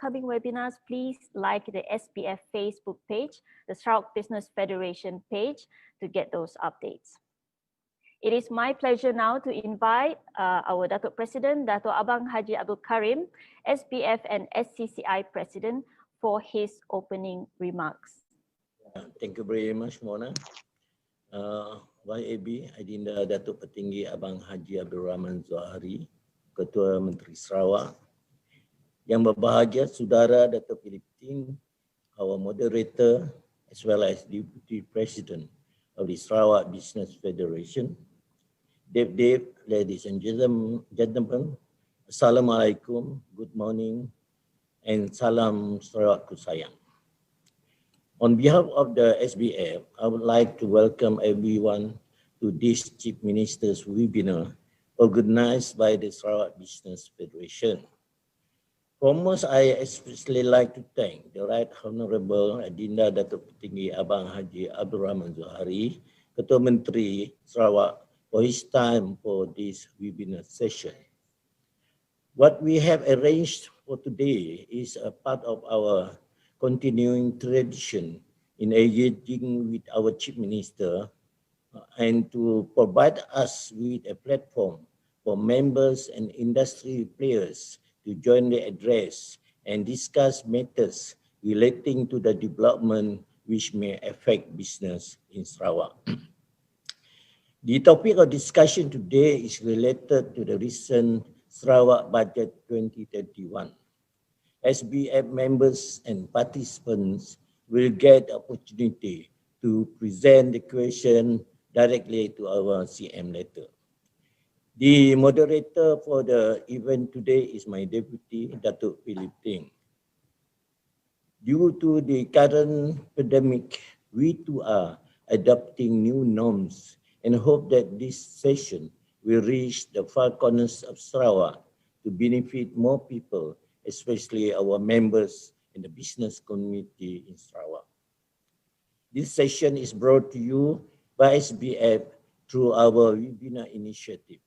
upcoming webinars, please like the SPF Facebook page, the Sarawak Business Federation page to get those updates. It is my pleasure now to invite our Datuk President, Datuk Abang Haji Abdul Karim, SPF and SCCI President, for his opening remarks. Thank you very much, Mona. YAB, Adinda Datuk Petinggi Abang Haji Abdul Rahman Zuhari, Ketua Menteri Sarawak. Yang berbahagia, Saudara Datuk Philippine, our moderator, as well as Deputy President of the Sarawak Business Federation. Dave, ladies and gentlemen, Assalamualaikum, good morning, and salam Sarawak ku sayang. On behalf of the SBF, I would like to welcome everyone to this Chief Minister's webinar organized by the Sarawak Business Federation. Foremost, I especially like to thank the Right Honourable Adinda Datuk Petinggi Abang Haji Abdul Rahman Zuhari, Ketua Menteri Sarawak, for his time for this webinar session. What we have arranged for today is a part of our continuing tradition in engaging with our Chief Minister and to provide us with a platform for members and industry players to jointly address and discuss matters relating to the development which may affect business in Sarawak. The topic of discussion today is related to the recent Sarawak Budget 2031. SBF members and participants will get the opportunity to present the question directly to our CM later. The moderator for the event today is my deputy, Datuk Philippine. Due to the current pandemic, we too are adopting new norms and hope that this session will reach the far corners of Sarawak to benefit more people, especially our members in the business community in Sarawak. This session is brought to you by SBF through our webinar initiative.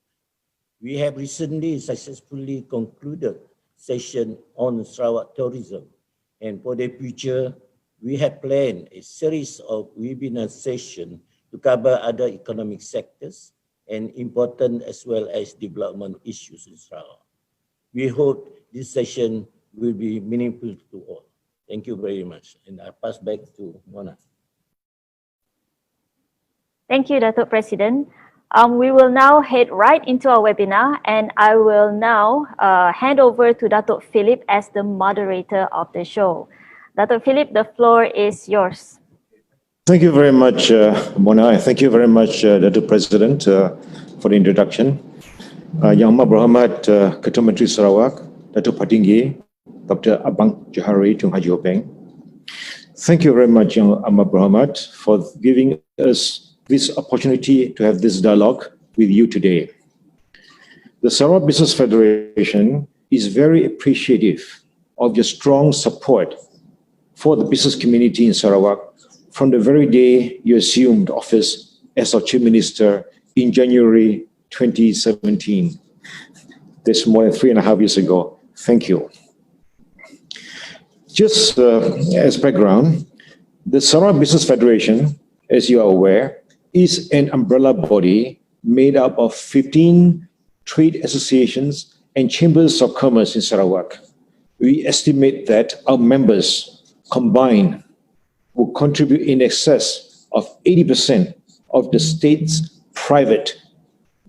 We have recently successfully concluded session on Sarawak tourism, and for the future, we have planned a series of webinar sessions to cover other economic sectors and important as well as development issues in Sarawak. We hope this session will be meaningful to all. Thank you very much. And I pass back to Mona. Thank you, Datuk President. We will now head right into our webinar, and I will now hand over to Datuk Philip as the moderator of the show. Datuk Philip, the floor is yours. Thank you very much, Mona. Thank you very much, Datuk President, for the introduction. Yang Amat Berhormat Ketua Menteri Sarawak, Datuk Petinggi, Dr. Abang Johari Tun Haji Openg. Thank you very much, Yang Amat Berhormat, for giving us this opportunity to have this dialogue with you today. The Sarawak Business Federation is very appreciative of your strong support for the business community in Sarawak from the very day you assumed office as our Chief Minister in January 2017. This more than 3.5 years ago. Thank you. Just as background, the Sarawak Business Federation, as you are aware, is an umbrella body made up of 15 trade associations and chambers of commerce in Sarawak. We estimate that our members combined will contribute in excess of 80% of the state's private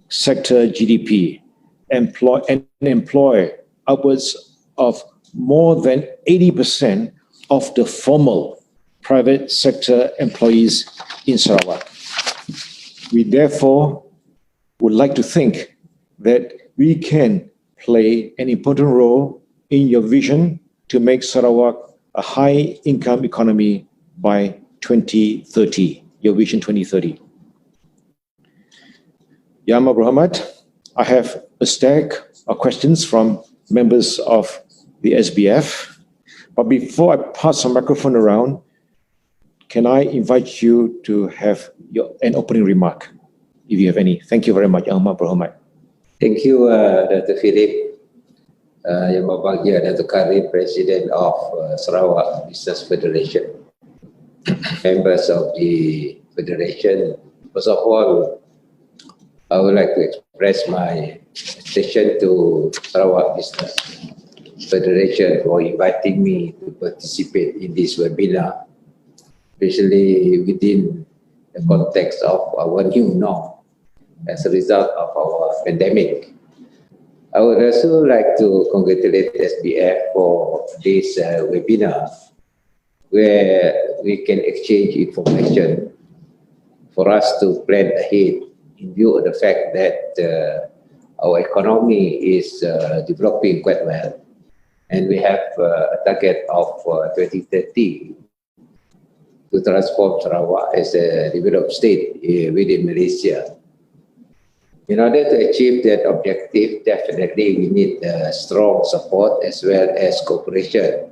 sector GDP, employ upwards of more than 80% of the formal private sector employees in Sarawak. We therefore would like to think that we can play an important role in your vision to make Sarawak a high-income economy by 2030, your Vision 2030. Yang Amat Berhormat, I have a stack of questions from members of the SBF. But before I pass the microphone around, can I invite you to have an opening remark, if you have any? Thank you very much, Yang Amat Berhormat. Thank you, Dr. Philip. Yang berbahagia Datuk Karim, President of Sarawak Business Federation, members of the Federation. First of all, I would like to express my appreciation to Sarawak Business Federation for inviting me to participate in this webinar, especially within the context of our new norm as a result of our pandemic. I would also like to congratulate SBF for this webinar, where we can exchange information for us to plan ahead in view of the fact that our economy is developing quite well, and we have a target of 2030 to transform Sarawak as a developed state within Malaysia. In order to achieve that objective, definitely we need strong support as well as cooperation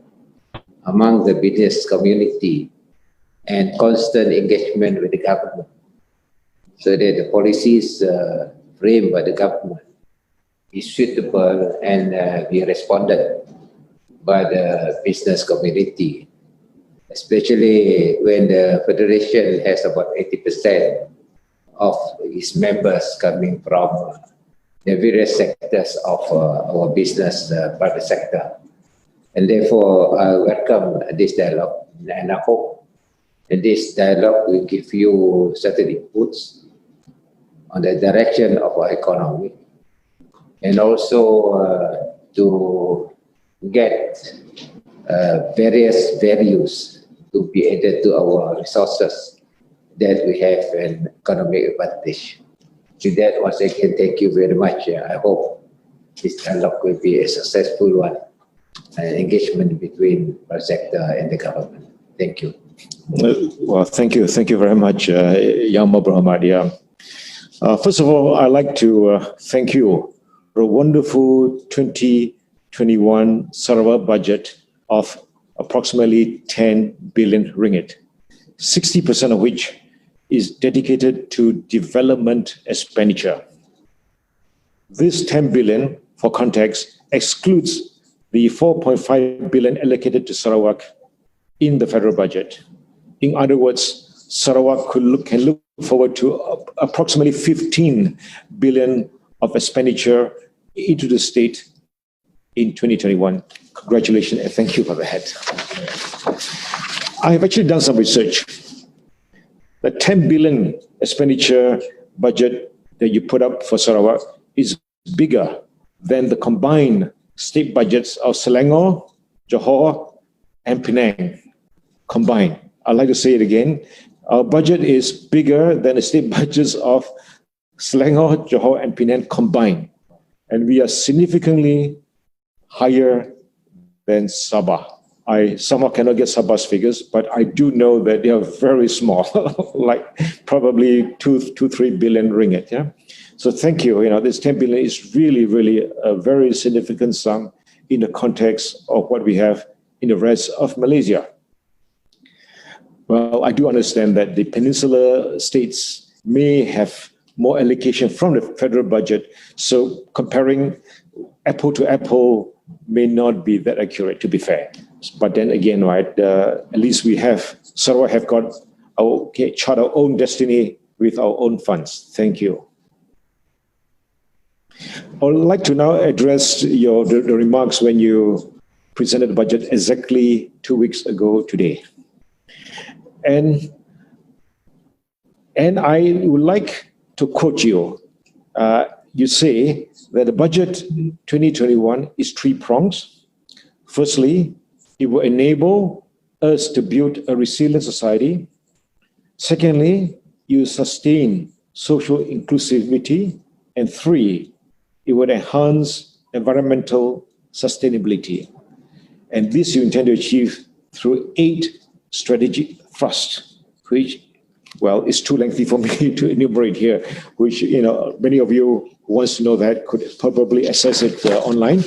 among the business community and constant engagement with the government, so that the policies framed by the government is suitable and be responded by the business community, especially when the Federation has about 80% of its members coming from the various sectors of our business private sector. And therefore, I welcome this dialogue, and I hope that this dialogue will give you certain inputs on the direction of our economy, and also to get various values to be added to our resources that we have an economic advantage. With that, once again, thank you very much. I hope this dialogue will be a successful one, an engagement between the sector and the government. Thank you. Well, thank you. Thank you very much, Yang Muhammad. First of all, I'd like to thank you for a wonderful 2021 Sarawak budget of approximately 10 billion ringgit, 60% of which is dedicated to development expenditure. This 10 billion, for context, excludes the 4.5 billion allocated to Sarawak in the federal budget. In other words, Sarawak can look forward to approximately 15 billion of expenditure into the state in 2021. Congratulations and thank you for that. I have actually done some research. The 10 billion expenditure budget that you put up for Sarawak is bigger than the combined state budgets of Selangor, Johor, and Penang combined. I'd like to say it again. Our budget is bigger than the state budgets of Selangor, Johor, and Penang combined. And we are significantly higher than Sabah. I somehow cannot get Sabah's figures, but I do know that they are very small, like probably 2-3 billion ringgit. Yeah. So thank you. You know, this 10 billion is really, really a very significant sum in the context of what we have in the rest of Malaysia. Well, I do understand that the peninsular states may have more allocation from the federal budget. So comparing apple to apple may not be that accurate, to be fair. But then again, right, at least we have, Sarawak have got our, chart our own destiny with our own funds. Thank you. I would like to now address the remarks when you presented the budget exactly 2 weeks ago today. And I would like to quote you. You say that the budget 2021 is 3 prongs. Firstly, it will enable us to build a resilient society. Secondly, you sustain social inclusivity. And 3, it would enhance environmental sustainability. And this you intend to achieve through 8 strategic thrusts, which, well, it's too lengthy for me to enumerate here, which, you know, many of you who wants to know that could probably access it online.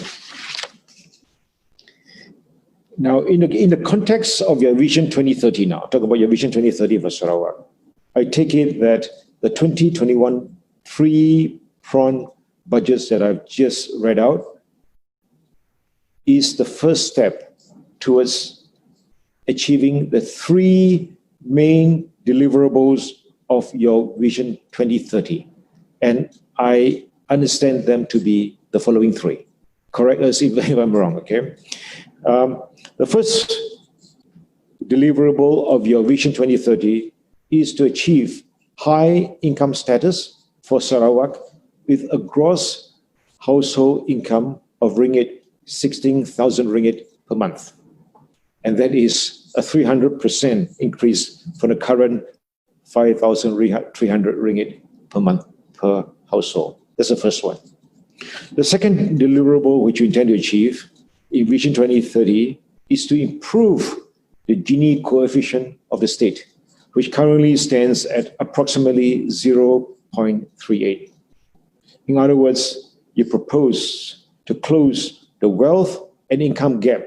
Now, in the context of your Vision 2030 now, talk about your Vision 2030 for Sarawak. I take it that the 2021 3-pronged budgets that I've just read out is the first step towards achieving the three main deliverables of your Vision 2030. And I understand them to be the following three. Correct us if I'm wrong, okay? The first deliverable of your Vision 2030 is to achieve high income status for Sarawak with a gross household income of 16,000 ringgit per month. And that is a 300% increase from the current 5,300 ringgit per month per household. That's the first one. The second deliverable which you intend to achieve in Vision 2030 is to improve the Gini coefficient of the state, which currently stands at approximately 0.38. In other words, you propose to close the wealth and income gap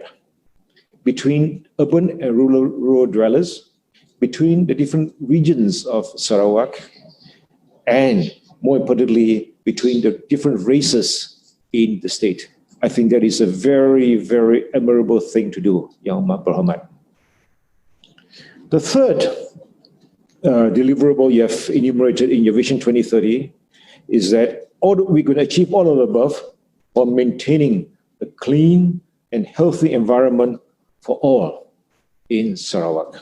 between urban and rural dwellers, between the different regions of Sarawak, and more importantly, between the different races in the state. I think that is a very, very admirable thing to do, Yang Amat Berhormat. The third deliverable you have enumerated in your Vision 2030 is that we're going to achieve all of the above while maintaining a clean and healthy environment for all in Sarawak.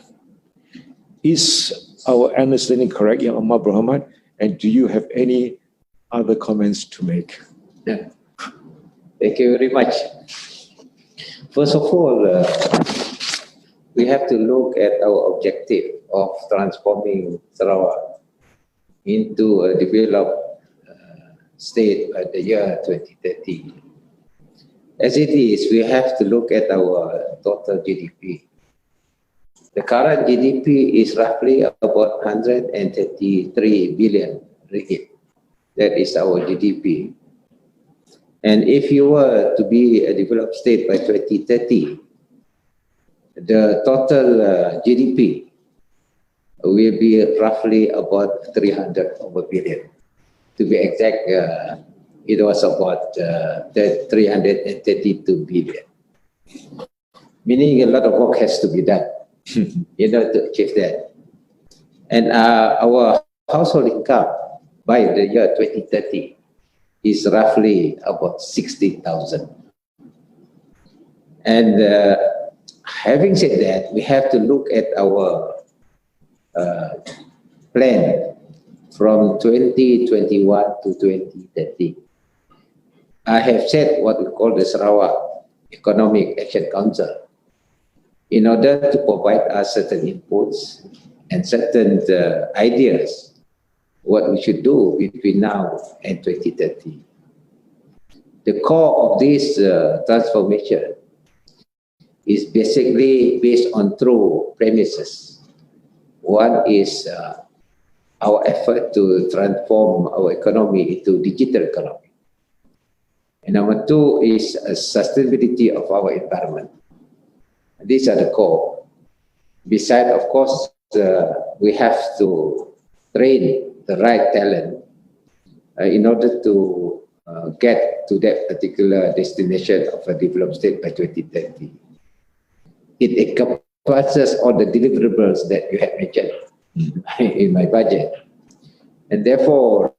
Is our understanding correct, Yang Amat Berhormat? And do you have any other comments to make? Yeah. Thank you very much. First of all, we have to look at our objective of transforming Sarawak into a developed state by the year 2030. As it is, we have to look at our total GDP. The current GDP is roughly about 133 billion ringgit. That is our GDP. And if you were to be a developed state by 2030, the total GDP will be roughly about 300 billion. To be exact, it was about 332 billion. Meaning a lot of work has to be done in order to achieve that. And our household income by the year 2030 is roughly about 60,000. And having said that, we have to look at our plan from 2021 to 2030. I have set what we call the Sarawak Economic Action Council in order to provide us certain inputs and certain ideas what we should do between now and 2030. The core of this transformation is basically based on two premises. One is our effort to transform our economy into digital economy. And number two is sustainability of our environment. These are the core. Besides, of course, we have to train the right talent in order to get to that particular destination of a developed state by 2030. It encompasses all the deliverables that you have mentioned in my budget. And therefore,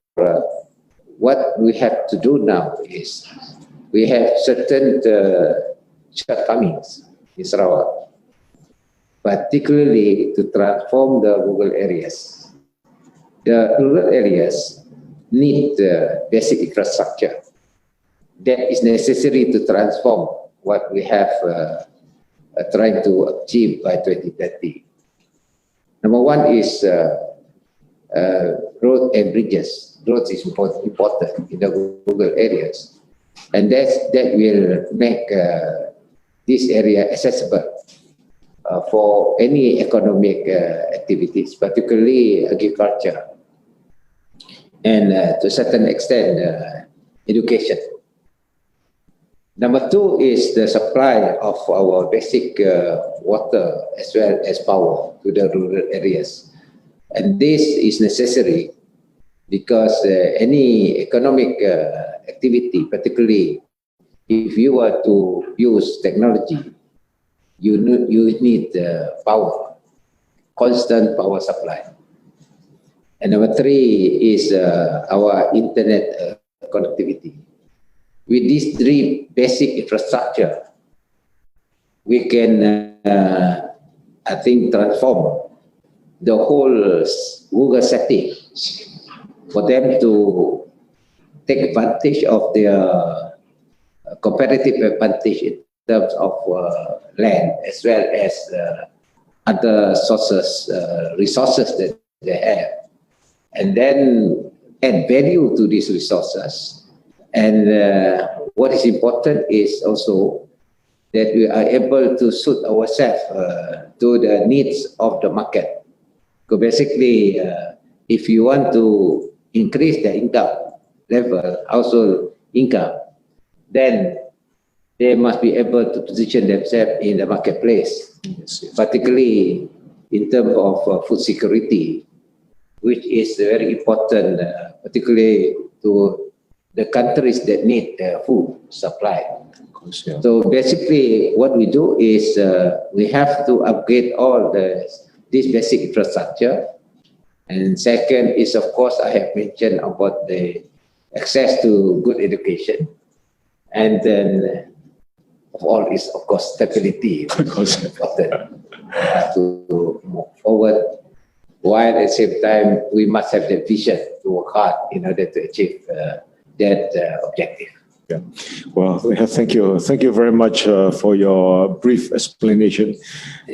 what we have to do now is we have certain shortcomings in Sarawak, particularly to transform the rural areas. The rural areas need basic infrastructure that is necessary to transform what we have trying to achieve by 2030. Number one is road and bridges. Roads is important in the rural areas, and that will make this area accessible for any economic activities, particularly agriculture, and to a certain extent, education. Number two is the supply of our basic water as well as power to the rural areas. And this is necessary because any economic activity, particularly if you were to use technology, you need power, constant power supply. And number three is our internet connectivity. With these three basic infrastructure, we can, I think, transform the whole Google setting for them to take advantage of their competitive advantage in terms of land, as well as other sources, resources that they have, and then add value to these resources. And what is important is also that we are able to suit ourselves to the needs of the market. So basically, if you want to increase the income level, household income, then they must be able to position themselves in the marketplace, particularly in terms of food security, which is very important, particularly to the countries that need food supply. So basically, what we do is we have to upgrade all this basic infrastructure. And second is, of course, I have mentioned about the access to good education. And then, of all is, of course, stability, which is important to move forward. While at the same time, we must have the vision to work hard in order to achieve that objective. Yeah. Well, thank you. Thank you very much for your brief explanation.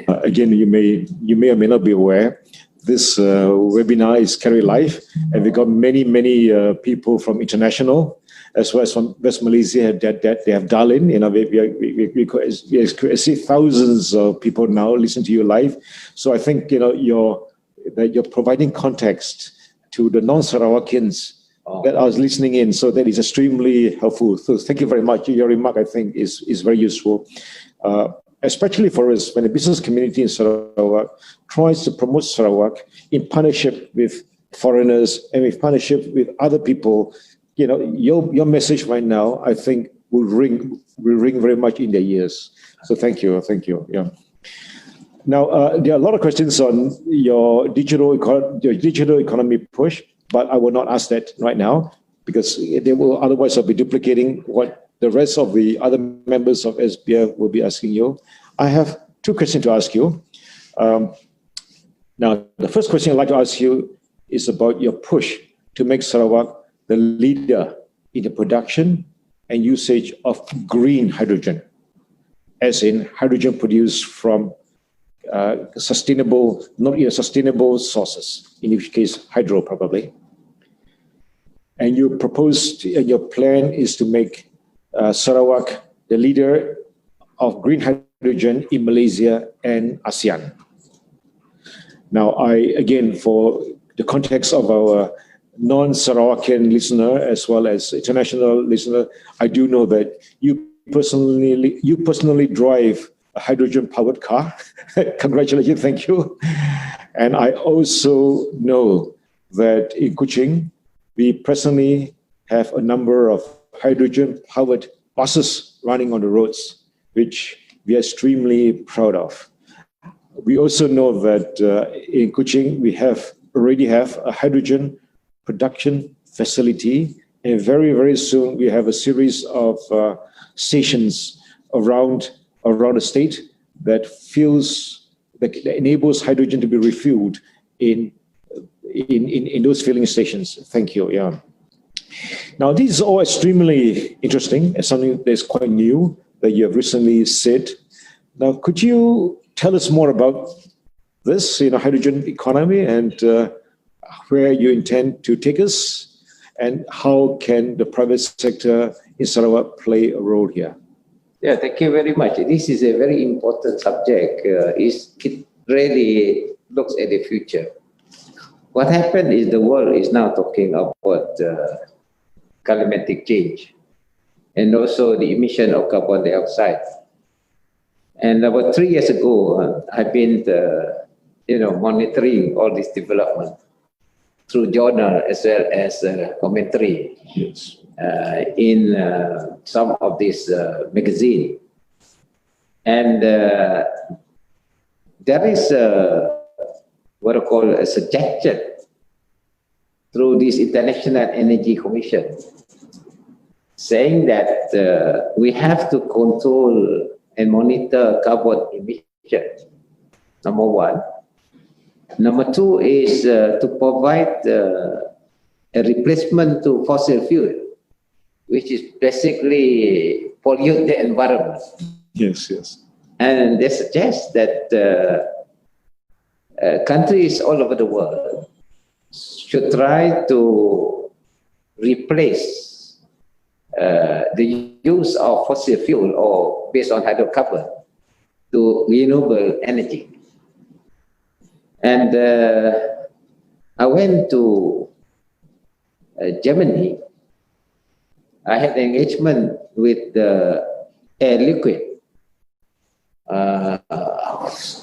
Again, you may or may not be aware, this webinar is carried live, and we got many people from international as well as from West Malaysia that they have dialed in. You know, we see thousands of people now listen to you live. So I think you're providing context to the non-Sarawakians that I was listening in, so that is extremely helpful. So thank you very much. Your remark, I think, is very useful, especially for us when the business community in Sarawak tries to promote Sarawak in partnership with foreigners and in partnership with other people. You know, your message right now, I think, will ring very much in their ears. So thank you. Yeah. Now, there are a lot of questions on your digital economy push, but I will not ask that right now because they will otherwise I'll be duplicating what the rest of the other members of SBF will be asking you. I have two questions to ask you. Now, the first question I'd like to ask you is about your push to make Sarawak the leader in the production and usage of green hydrogen, as in hydrogen produced from sustainable sources, in which case hydro probably. And you proposed, and your plan is to make Sarawak the leader of green hydrogen in Malaysia and ASEAN. Now, again, for the context of our non-Sarawakian listener as well as international listener, I do know that you personally drive a hydrogen-powered car. Congratulations, thank you. And I also know that in Kuching, we presently have a number of hydrogen-powered buses running on the roads, which we are extremely proud of. We also know that in Kuching, we already have a hydrogen production facility, and very, very soon we have a series of stations around the state that enables hydrogen to be refueled in those filling stations. Thank you. Yeah. Now, this is all extremely interesting and something that's quite new that you have recently said. Now, could you tell us more about this, hydrogen economy and where you intend to take us, and how can the private sector in Sarawak play a role here? Yeah, thank you very much. This is a very important subject. It really looks at the future. What happened is the world is now talking about climatic change and also the emission of carbon dioxide. And about 3 years ago, I've been monitoring all this development through journal as well as commentary. Yes. in some of these magazine. And there is what I call a suggestion through this International Energy Commission saying that we have to control and monitor carbon emission, number one. Number two is to provide a replacement to fossil fuel, which is basically pollute the environment. Yes, yes. And they suggest that countries all over the world should try to replace the use of fossil fuel or based on hydrocarbon to renewable energy. And I went to Germany. I had an engagement with the Air Liquide,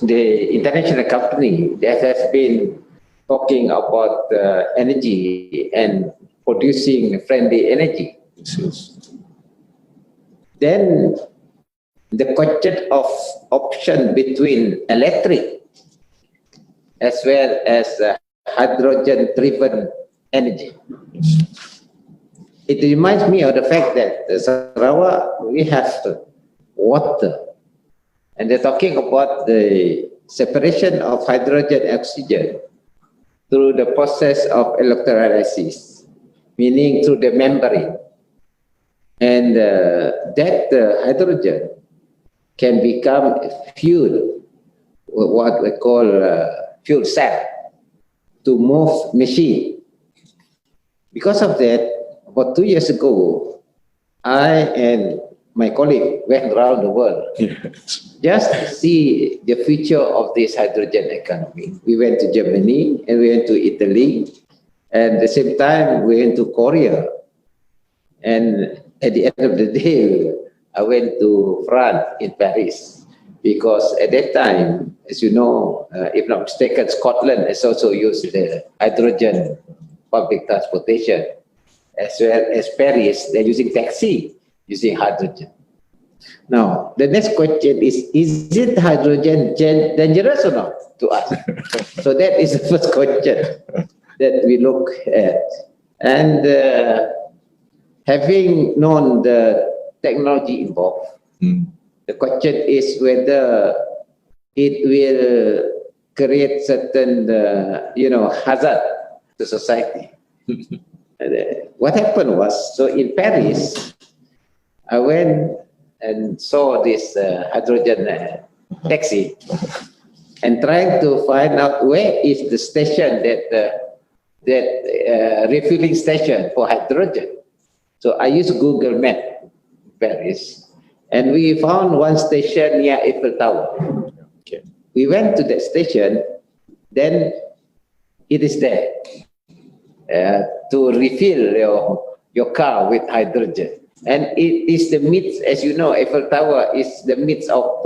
the international company that has been talking about energy and producing friendly energy. Then the question of option between electric as well as hydrogen-driven energy. It reminds me of the fact that Sarawak, we have water. And they're talking about the separation of hydrogen and oxygen through the process of electrolysis, meaning through the membrane. And that hydrogen can become fuel, what we call fuel cell, to move machine. Because of that, about 2 years ago, I and my colleague went around the world just to see the future of this hydrogen economy. We went to Germany and we went to Italy, and at the same time we went to Korea. And at the end of the day, I went to France in Paris, because at that time, as you know, if not mistaken, Scotland has also used the hydrogen public transportation, as well as Paris, they're using taxi using hydrogen. Now, the next question is it hydrogen dangerous or not to us? So that is the first question that we look at. And having known the technology involved, the question is whether it will create certain, hazard to society. What happened was, so in Paris, I went and saw this hydrogen taxi and trying to find out where is the station that refueling station for hydrogen. So I used Google Map Paris, and we found one station near Eiffel Tower. Okay. We went to that station, then it is there to refill your car with hydrogen. And it is the midst, as you know, Eiffel Tower is the midst of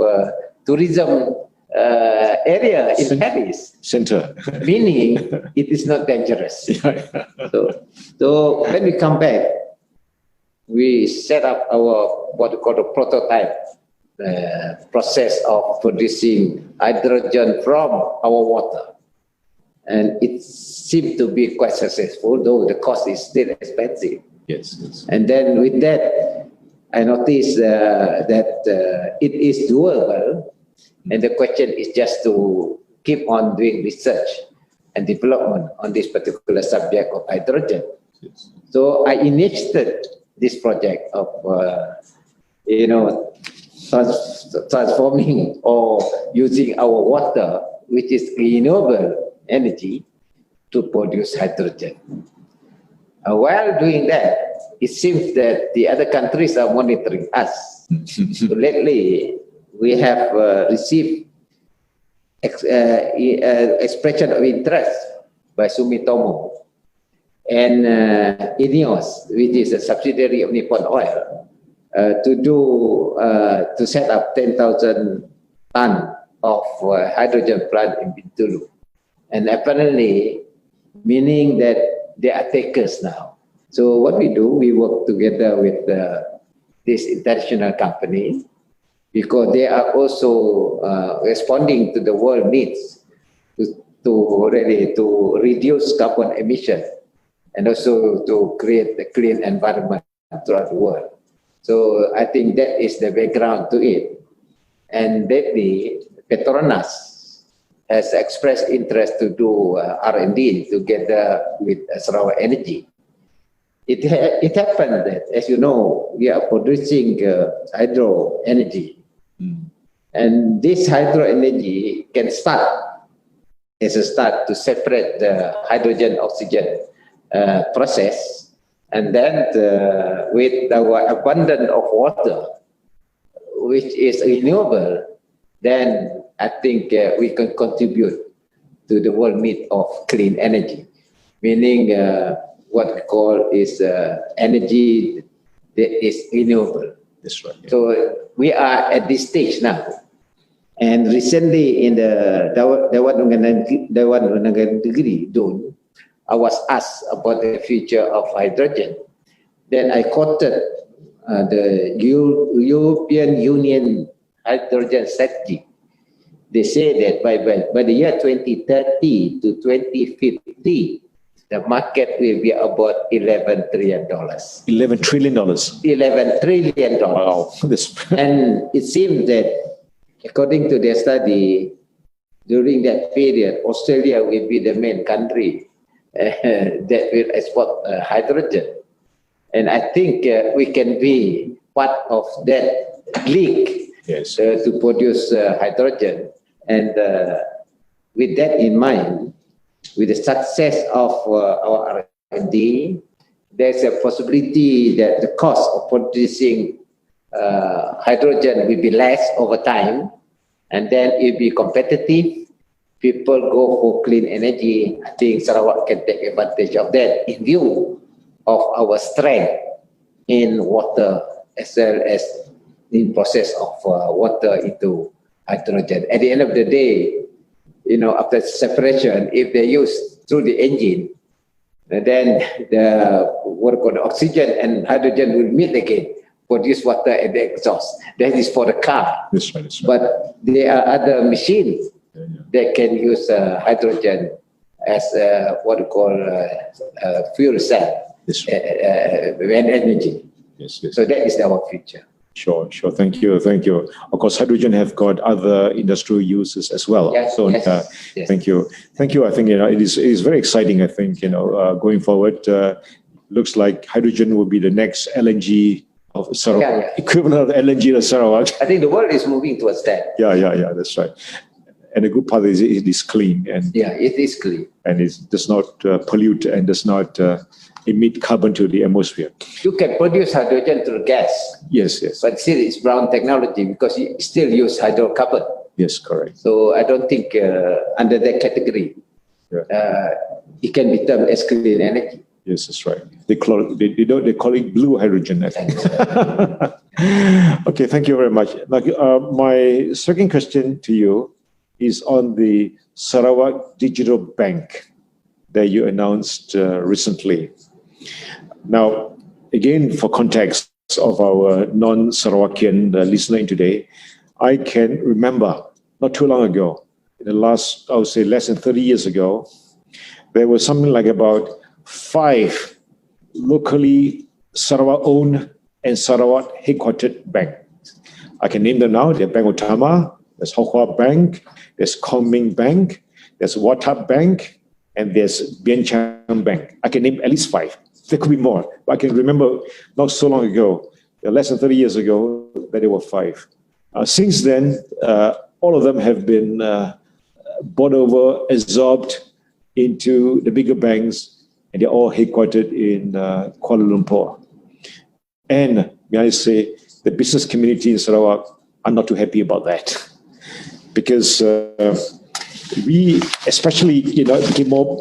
tourism area in Paris. Center. Meaning it is not dangerous. So when we come back, we set up our what we call the prototype process of producing hydrogen from our water. And it seemed to be quite successful, though the cost is still expensive. Yes, yes. And then with that, I noticed that it is doable. And the question is just to keep on doing research and development on this particular subject of hydrogen. Yes. So I initiated this project of, transforming or using our water, which is renewable energy, to produce hydrogen. While doing that, it seems that the other countries are monitoring us. So lately, we have received expression of interest by Sumitomo and INEOS, which is a subsidiary of Nippon Oil, to set up 10,000 tons of hydrogen plant in Bintulu. And apparently, meaning that they are takers now. So what we do, we work together with this international company because they are also responding to the world needs to reduce carbon emission and also to create a clean environment throughout the world. So I think that is the background to it. And lately, Petronas has expressed interest to do R&D together with Sarawak Energy. It happened that, as you know, we are producing hydro energy. And this hydro energy can start as a start to separate the hydrogen-oxygen process. And then with our abundance of water, which is renewable, then I think we can contribute to the world need of clean energy, meaning what we call is energy that is renewable. That's right. So we are at this stage now. And recently in the Dewan Undangan Negeri, Dun, I was asked about the future of hydrogen. Then I quoted the European Union hydrogen strategy. They say that by the year 2030 to 2050, the market will be about $11 trillion. $11 trillion. $11 trillion. Wow. And it seems that, according to their study, during that period, Australia will be the main country that will export hydrogen. And I think we can be part of that league to produce hydrogen. And with that in mind, with the success of our R&D, there's a possibility that the cost of producing hydrogen will be less over time, and then it will be competitive. People go for clean energy. I think Sarawak can take advantage of that in view of our strength in water as well as in process of water into hydrogen. At the end of the day, you know, after separation, if they use through the engine, then the oxygen and hydrogen will meet again, produce water at the exhaust. That is for the car. That's right, that's right. But there are other machines that can use hydrogen as what we call fuel cell and energy. Yes, yes. So that is our future. Sure, sure. Thank you, thank you. Of course, hydrogen have got other industrial uses as well. Yes, so, yes. Thank you, thank you. I think it is very exciting. I think going forward, looks like hydrogen will be the next LNG of Sarawak, equivalent of LNG of Sarawak. I think the world is moving towards that. Yeah. That's right. And the good part is it is clean and it is clean, and it does not pollute and does not emit carbon to the atmosphere. You can produce hydrogen through gas. Yes. But still it's brown technology because you still use hydrocarbon. Yes, correct. So I don't think under that category, it can be termed as clean energy. Yes, that's right. They call it blue hydrogen, I think. Okay, thank you very much. My second question to you is on the Sarawak Digital Bank that you announced recently. Now, again, for context of our non-Sarawakian listener today, I can remember not too long ago, in the last, I would say less than 30 years ago, there was something like about 5 locally Sarawak-owned and Sarawak headquartered banks. I can name them now. They're Bank Utama, there's Hokwa Bank, there's Kongming Bank, there's Watap Bank, and there's Bianchang Bank. I can name at least 5. There could be more, but I can remember not so long ago, less than 30 years ago, that there were 5. Since then, all of them have been bought over, absorbed into the bigger banks, and they're all headquartered in Kuala Lumpur. And may I say, the business community in Sarawak are not too happy about that, because we, especially, it became more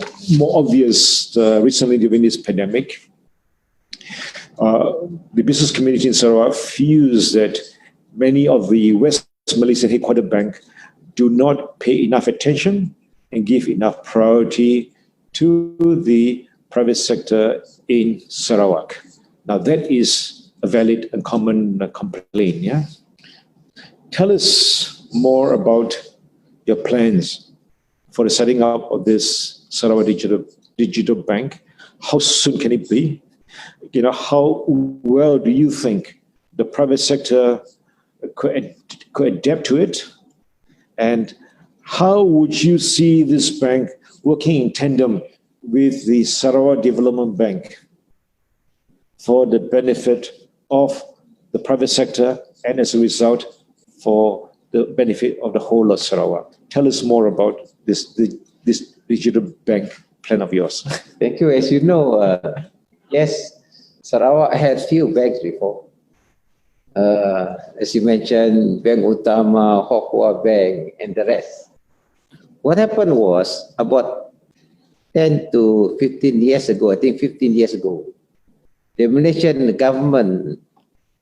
obvious recently during this pandemic. The business community in Sarawak feels that many of the West Malaysian headquartered bank do not pay enough attention and give enough priority to the private sector in Sarawak. Now that is a valid and common complaint, yeah? Tell us more about your plans for the setting up of this Sarawak digital bank. How soon can it be? You know, how well do you think the private sector could adapt to it? And how would you see this bank working in tandem with the Sarawak Development Bank for the benefit of the private sector and as a result for the benefit of the whole of Sarawak? Tell us more about this digital bank plan of yours. Thank you. As you know, yes, Sarawak had few banks before. As you mentioned, Bank Utama, Hokhua Bank, and the rest. What happened was about 10 to 15 years ago, I think 15 years ago, the Malaysian government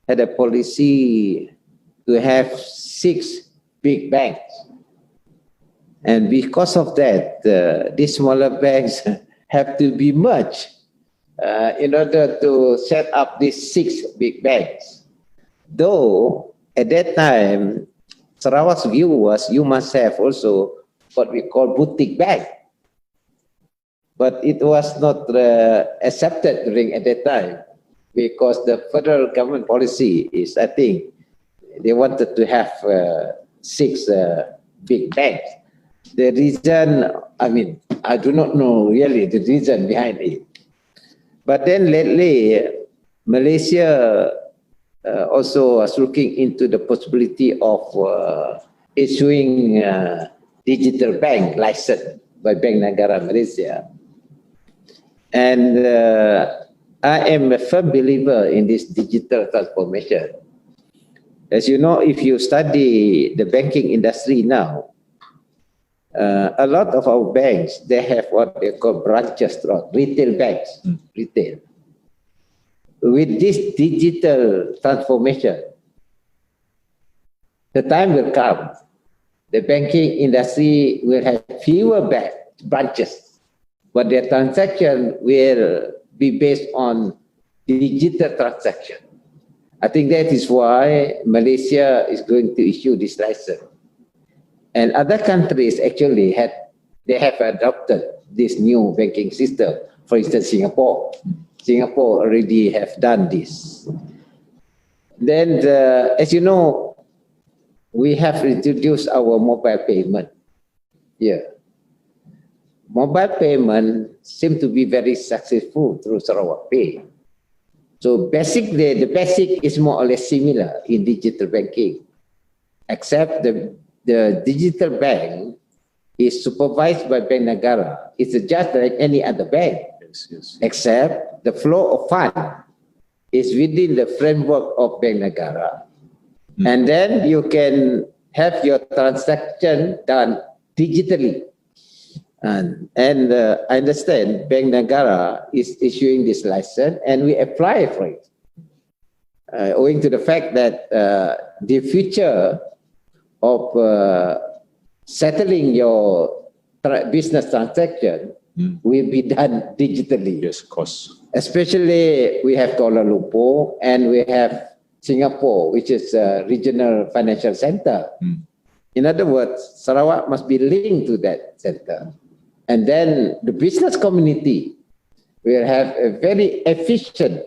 had a policy to have 6 big banks. And because of that, these smaller banks have to be merged in order to set up these 6 big banks. Though at that time, Sarawak's view was you must have also what we call boutique bank. But it was not accepted during at that time because the federal government policy is, I think, they wanted to have 6 big banks. The reason, I mean, I do not know really the reason behind it. But then lately, Malaysia also was looking into the possibility of issuing digital bank license by Bank Negara Malaysia. And I am a firm believer in this digital transformation. As you know, if you study the banking industry now, a lot of our banks, they have what they call branches, retail banks, retail. With this digital transformation, the time will come, the banking industry will have fewer branches, but their transaction will be based on digital transaction. I think that is why Malaysia is going to issue this license. And other countries actually have adopted this new banking system. For instance, Singapore. Singapore already have done this. Then, as you know, we have introduced our mobile payment. Yeah. Mobile payment seems to be very successful through Sarawak Pay. So basically, the basic is more or less similar in digital banking, except the digital bank is supervised by Bank Negara. It's just like any other bank, except the flow of fund is within the framework of Bank Negara. And then you can have your transaction done digitally. And I understand Bank Negara is issuing this license and we apply for it. Owing to the fact that the future of settling your business transaction will be done digitally. Yes, of course. Especially we have Kuala Lumpur and we have Singapore, which is a regional financial center. In other words, Sarawak must be linked to that center. And then the business community will have a very efficient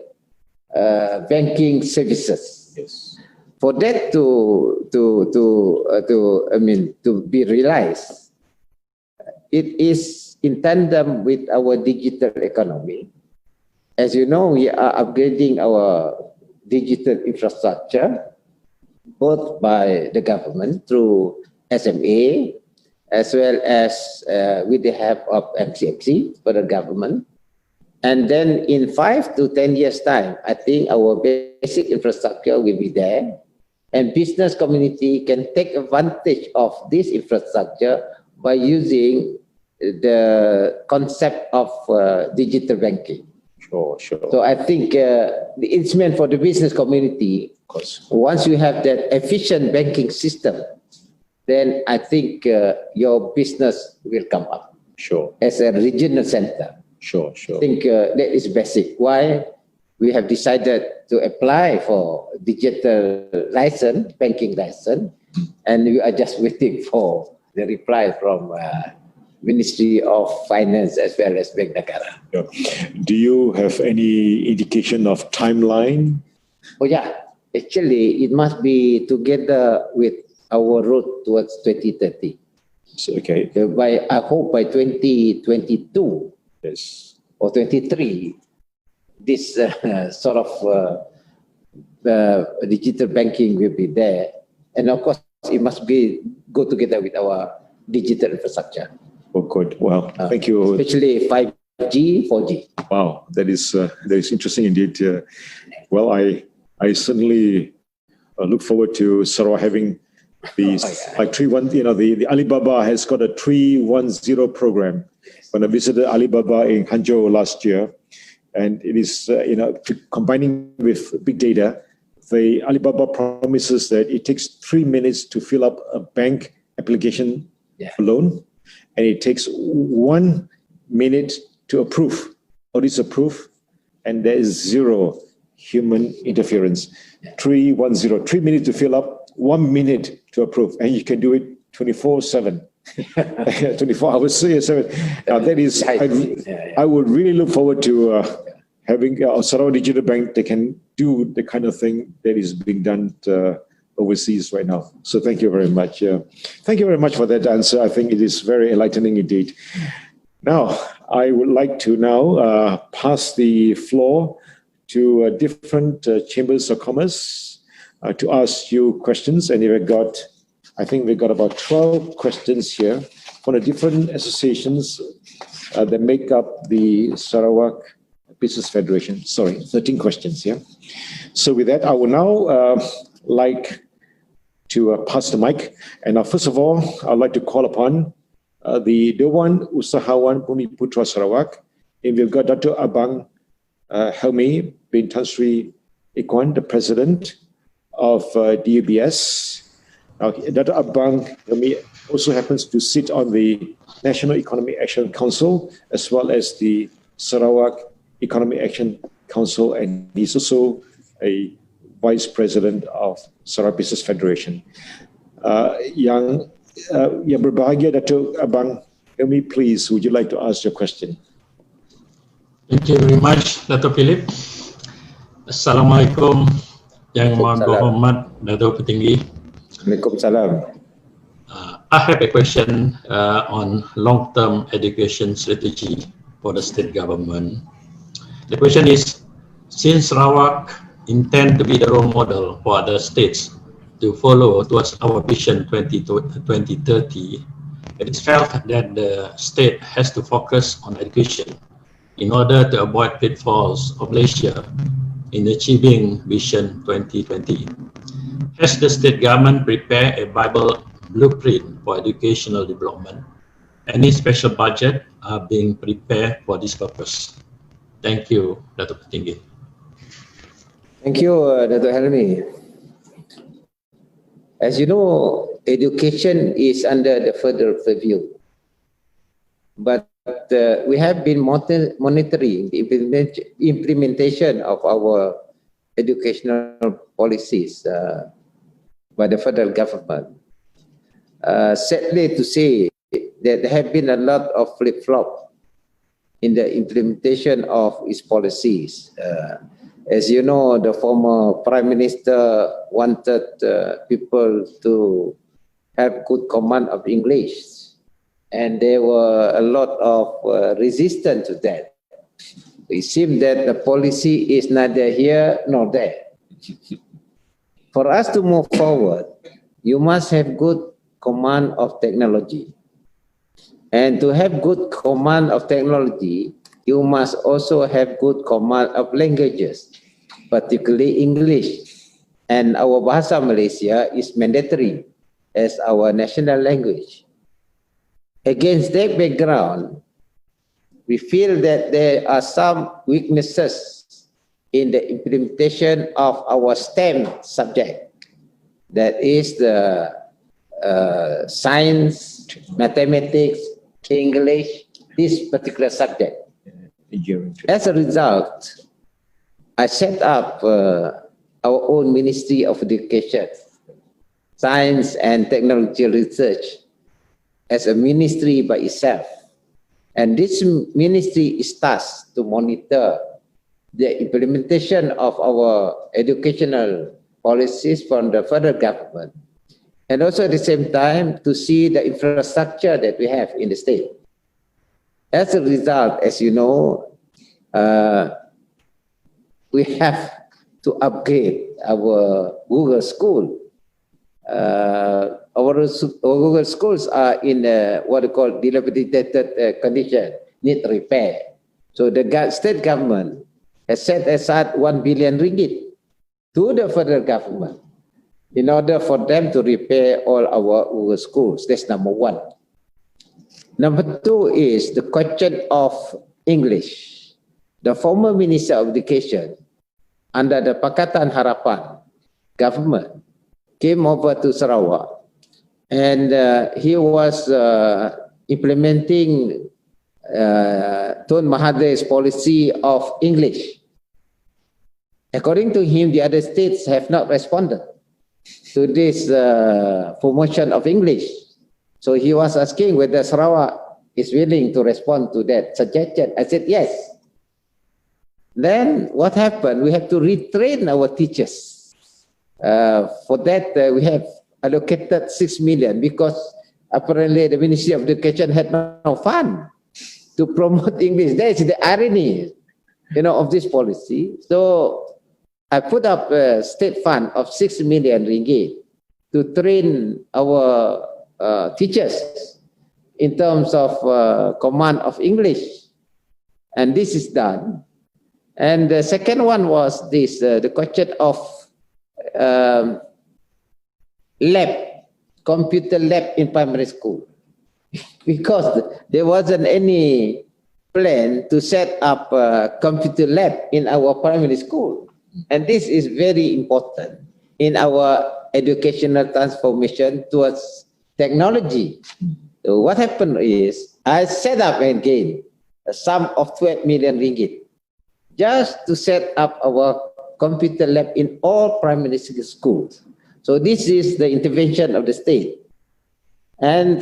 banking services. Yes. For that to be realized, it is in tandem with our digital economy. As you know, we are upgrading our digital infrastructure, both by the government through SMA, as well as with the help of MCMC for the government. And then in 5 to 10 years' time, I think our basic infrastructure will be there, and business community can take advantage of this infrastructure by using the concept of digital banking. Sure. So I think it's meant for the business community. Of course. Once you have that efficient banking system, then I think your business will come up. Sure. As a regional center. Sure. I think that is basic. Why we have decided to apply for digital license, banking license, and we are just waiting for the reply from Ministry of Finance as well as Bank Negara. Yeah. Do you have any indication of timeline? Oh yeah, actually it must be together with our road towards 2030. So, okay. I hope by 2022 Yes. or 23, this sort of digital banking will be there. And of course, it must go together with our digital infrastructure. Oh, good. Well, thank you. Especially 5G, 4G. Wow, that is interesting indeed. Well, I certainly look forward to Sarawak having these like 3-1. You know, the Alibaba has got a 3-1-0 program. When I visited Alibaba in Hangzhou last year, and it is combining with big data, the Alibaba promises that it takes 3 minutes to fill up a bank application loan, and it takes 1 minute to approve or disapprove, and there is 0 human interference. 3-1-0, 3 minutes to fill up, 1 minute to approve, and you can do it 24/7. 24 hours, 7. Now that is, I would really look forward to having a Sarawak Digital Bank that can do the kind of thing that is being done overseas right now. So thank you very much. Thank you very much for that answer. I think it is very enlightening indeed. Now, I would like to now pass the floor to different chambers of commerce to ask you questions. And I think we got about 12 questions here from the different associations that make up the Sarawak Business Federation. Sorry, 13 questions, yeah. So with that, I would now like to pass the mic. And first of all, I'd like to call upon the Dewan Usahawan Bumi Putra Sarawak. And we've got Dr. Abang Helmi bin Tan Sri Ikhwan, the president of DUBS. Now, Dr. Abang Helmi also happens to sit on the National Economic Action Council as well as the Sarawak Economic Action Council, and he's also a vice president of Sarawak Business Federation. Yang berbahagia, Datuk Abang Helmi, please, would you like to ask your question? Thank you very much, Datuk Philip. Assalamualaikum, Yang Mohon Berhormat Datuk Petinggi. Waalaikumsalam. I have a question on long-term education strategy for the state government. The question is, since Sarawak intend to be the role model for other states to follow towards our vision 2030, it is felt that the state has to focus on education in order to avoid pitfalls of leisure in achieving vision 2020. Has the state government prepared a Bible blueprint for educational development? Any special budget are being prepared for this purpose? Thank you, Datuk Petinggi. Thank you, Datuk Helmi. As you know, education is under the federal purview, but we have been monitoring the implementation of our educational policies by the federal government. Sadly to say that there have been a lot of flip-flop in the implementation of its policies. As you know, the former Prime Minister wanted people to have good command of English, and there were a lot of resistance to that. It seemed that the policy is neither here nor there. For us to move forward, you must have good command of technology. And to have good command of technology, you must also have good command of languages, particularly English. And our Bahasa Malaysia is mandatory as our national language. Against that background, we feel that there are some weaknesses in the implementation of our STEM subject. That is the science, mathematics, English, this particular subject. As a result, I set up our own Ministry of Education, Science and Technology Research as a ministry by itself. And this ministry is tasked to monitor the implementation of our educational policies from the federal government, and also at the same time to see the infrastructure that we have in the state. As a result, as you know, we have to upgrade our Google school. Our Google schools are in what we call dilapidated condition, need repair. So the state government has set aside 1 billion ringgit to the federal government in order for them to repair all our Google schools. That's number one. Number two is the question of English. The former Minister of Education under the Pakatan Harapan government came over to Sarawak, and he was implementing Tun Mahathir's policy of English. According to him, the other states have not responded to this promotion of English. So he was asking whether Sarawak is willing to respond to that suggestion. I said yes. Then what happened? We have to retrain our teachers. For that, we have allocated 6 million because apparently the Ministry of Education had no fund to promote English. That is the irony, of this policy. So I put up a state fund of 6 million ringgit to train our teachers in terms of command of English. And this is done. And the second one was this, the question of computer lab in primary school. Because there wasn't any plan to set up a computer lab in our primary school. And this is very important in our educational transformation towards technology. So what happened is, I set up again a sum of 12 million ringgit just to set up our computer lab in all primary schools. So this is the intervention of the state. And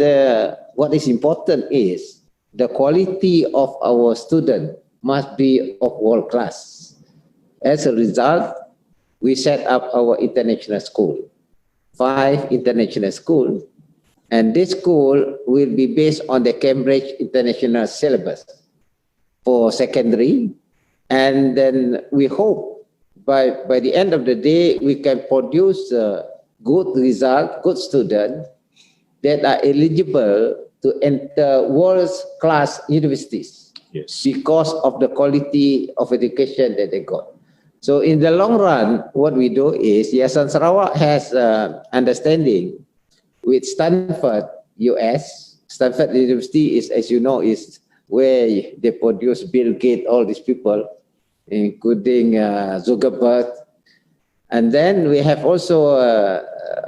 what is important is the quality of our student must be of world class. As a result, we set up our international school, 5 international schools. And this school will be based on the Cambridge International Syllabus for secondary. And then we hope by the end of the day, we can produce good result, good students that are eligible to enter world-class universities. Yes. Because of the quality of education that they got. So in the long run, what we do is, Yayasan Sarawak has understanding with Stanford, US. Stanford University is, as you know, is where they produce Bill Gates, all these people, including Zuckerberg. And then we have also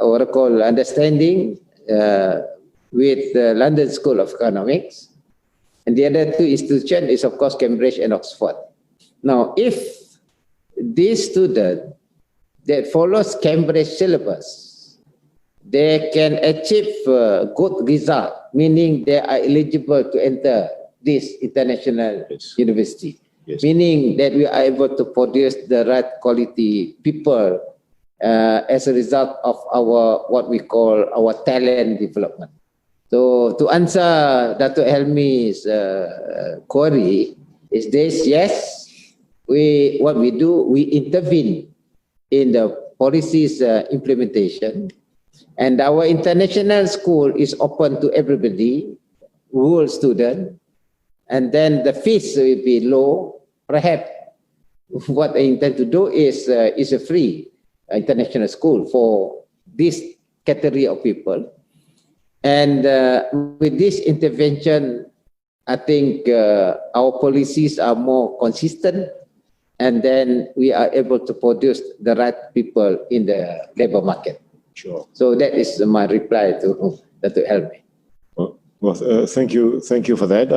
what I call understanding with the London School of Economics. And the other 2 institutions is, of course, Cambridge and Oxford. Now, if this student that follows Cambridge syllabus, they can achieve good result, meaning they are eligible to enter this international university. Yes. Meaning that we are able to produce the right quality people as a result of our, what we call our talent development. So to answer Dr. Helmi's query is this: yes, what we do, we intervene in the policies implementation, and our international school is open to everybody, rural student, and then the fees will be low. Perhaps what I intend to do is a free international school for this category of people. And with this intervention, I think our policies are more consistent, and then we are able to produce the right people in the labor market. Sure. So that is my reply to Dr. Helmi. Well, thank you for that.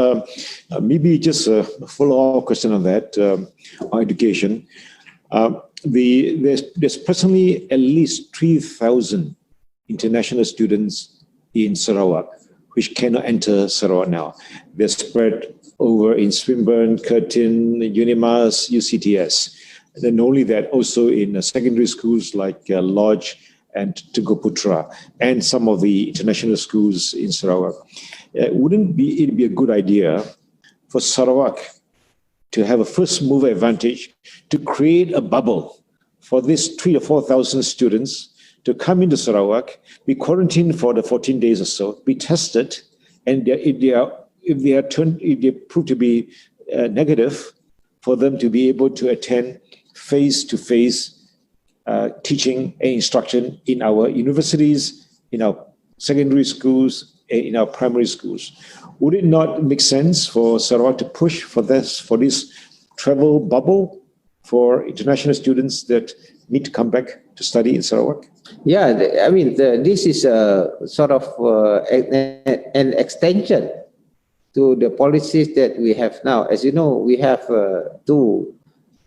Maybe just a follow-up question on that, on education. There's presently at least 3,000 international students in Sarawak, which cannot enter Sarawak now. They're spread over in Swinburne, Curtin, Unimas, UCTS. And not only that, also in secondary schools like Lodge and Tunggaputra, and some of the international schools in Sarawak. Wouldn't it be a good idea for Sarawak to have a first mover advantage to create a bubble for these 3,000 or 4,000 students to come into Sarawak, be quarantined for the 14 days or so, be tested, and if they prove to be negative, for them to be able to attend face-to-face teaching and instruction in our universities, in our secondary schools, and in our primary schools. Would it not make sense for Sarawak to push for this travel bubble for international students that need to come back to study in Sarawak? Yeah, I mean, this is a sort of an extension to the policies that we have now. As you know, we have two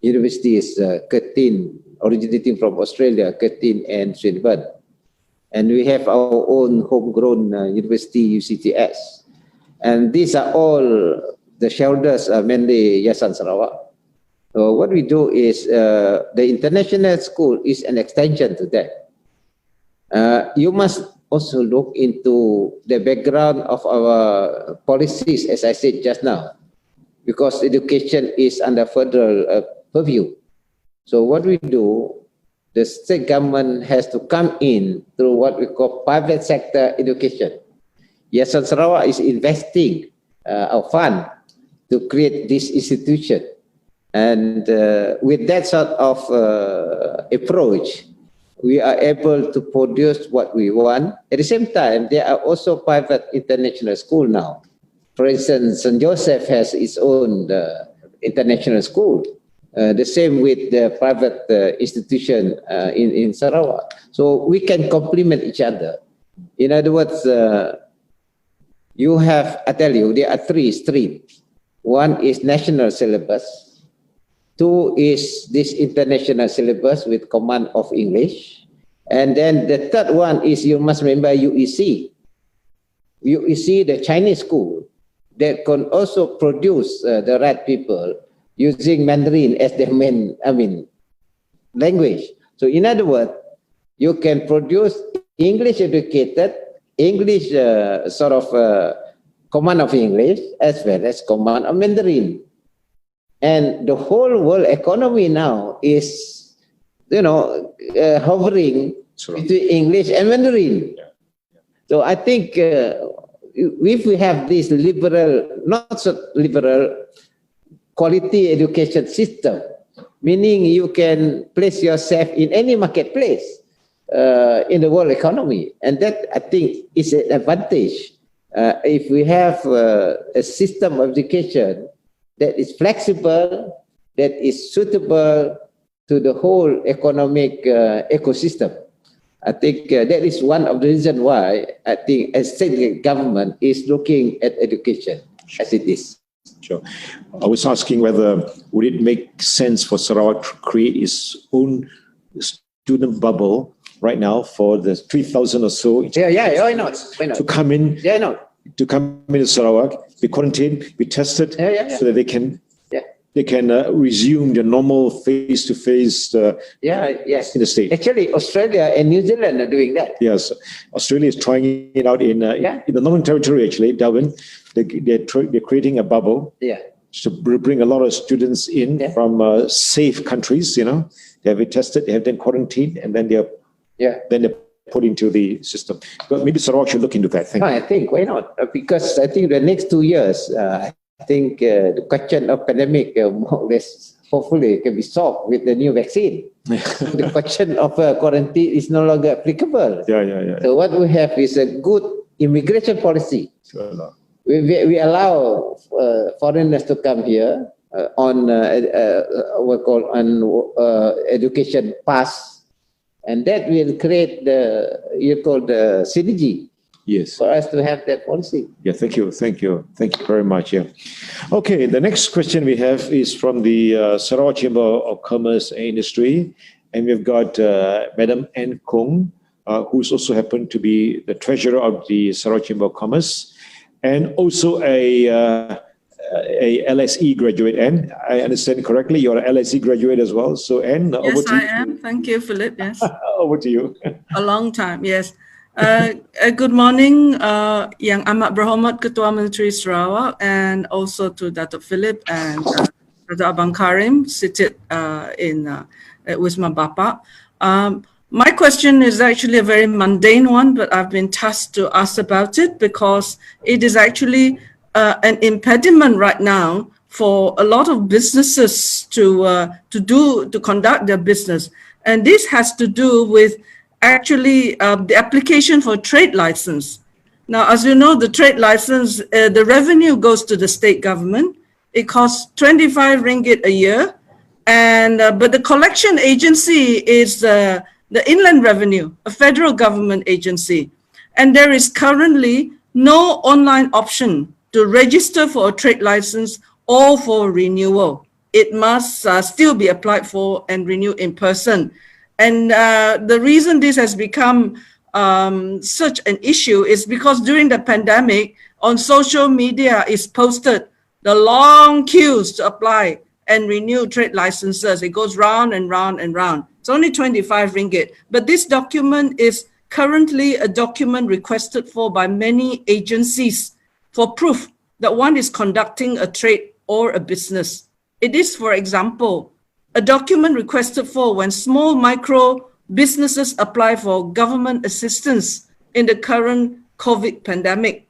universities, Curtin, originating from Australia, Curtin and Swinburne. And we have our own homegrown university, UCTS. And these are all, the shareholders are mainly Yayasan Sarawak. So what we do is, the international school is an extension to that. You must also look into the background of our policies, as I said just now, because education is under federal purview. So what we do, the state government has to come in through what we call private sector education. Yayasan Sarawak is investing our fund to create this institution. And with that sort of approach, we are able to produce what we want. At the same time, there are also private international schools now. For instance, St. Joseph has its own international school. The same with the private institution in Sarawak. So we can complement each other. In other words, you have, I tell you, there are three streams. One is national syllabus. Two is this international syllabus with command of English. And then the third one is, you must remember, UEC. UEC, the Chinese school, that can also produce the right people using Mandarin as their main, language. So in other words, you can produce English educated, English command of English, as well as command of Mandarin. And the whole world economy now is, hovering between English and Mandarin. So I think if we have this liberal, not so liberal, quality education system, meaning you can place yourself in any marketplace in the world economy. And that, I think, is an advantage. If we have a system of education that is flexible, that is suitable to the whole economic ecosystem. I think that is one of the reasons why I think a state government is looking at education as it is. Sure. I was asking whether would it make sense for Sarawak to create its own student bubble right now for the 3,000 or so. Yeah, why not? To come in. Yeah, no. To come into Sarawak, be quarantined, be tested, so that they can resume their normal face-to-face yes. in the state. Actually, Australia and New Zealand are doing that. Yes, Australia is trying it out in the Northern Territory, actually, Darwin. They're creating a bubble to bring a lot of students in from safe countries, They have been tested, they have been quarantined, and then they're put into the system. But maybe Sarawak should look into that. I think, why not? Because I think the next 2 years, I think the question of pandemic more or less hopefully can be solved with the new vaccine. The question of quarantine is no longer applicable. Yeah. So what we have is a good immigration policy. Sure. We allow foreigners to come here on what we call education pass, and that will create the synergy Yes. for us to have that policy. Yeah, thank you very much. Yeah. Okay, the next question we have is from the Sarawak Chamber of Commerce and Industry, and we've got Madam Ann Kong, who's also happened to be the treasurer of the Sarawak Chamber of Commerce, and also a LSE graduate. Ann, I understand correctly, you're an LSE graduate as well. So Ann, yes, over to you. Yes, I am. Thank you, Philip. Yes. Over to you. A long time, yes. Good morning, Yang Amat Berhormat Ketua Menteri Sarawak, and also to Datuk Philip and Datuk Abang Karim seated in Wisma Bapak. My question is actually a very mundane one, but I've been tasked to ask about it because it is actually an impediment right now for a lot of businesses to conduct their business, and this has to do with actually the application for trade license. Now, as you know, the trade license, the revenue goes to the state government. It costs 25 ringgit a year, and but the collection agency is the Inland Revenue, a federal government agency, and there is currently no online option to register for a trade license or for renewal. It must still be applied for and renewed in person. And the reason this has become such an issue is because during the pandemic, on social media is posted the long queues to apply and renew trade licenses. It goes round and round and round. It's only 25 ringgit. But this document is currently a document requested for by many agencies for proof that one is conducting a trade or a business. It is, for example, a document requested for when small micro businesses apply for government assistance in the current COVID pandemic.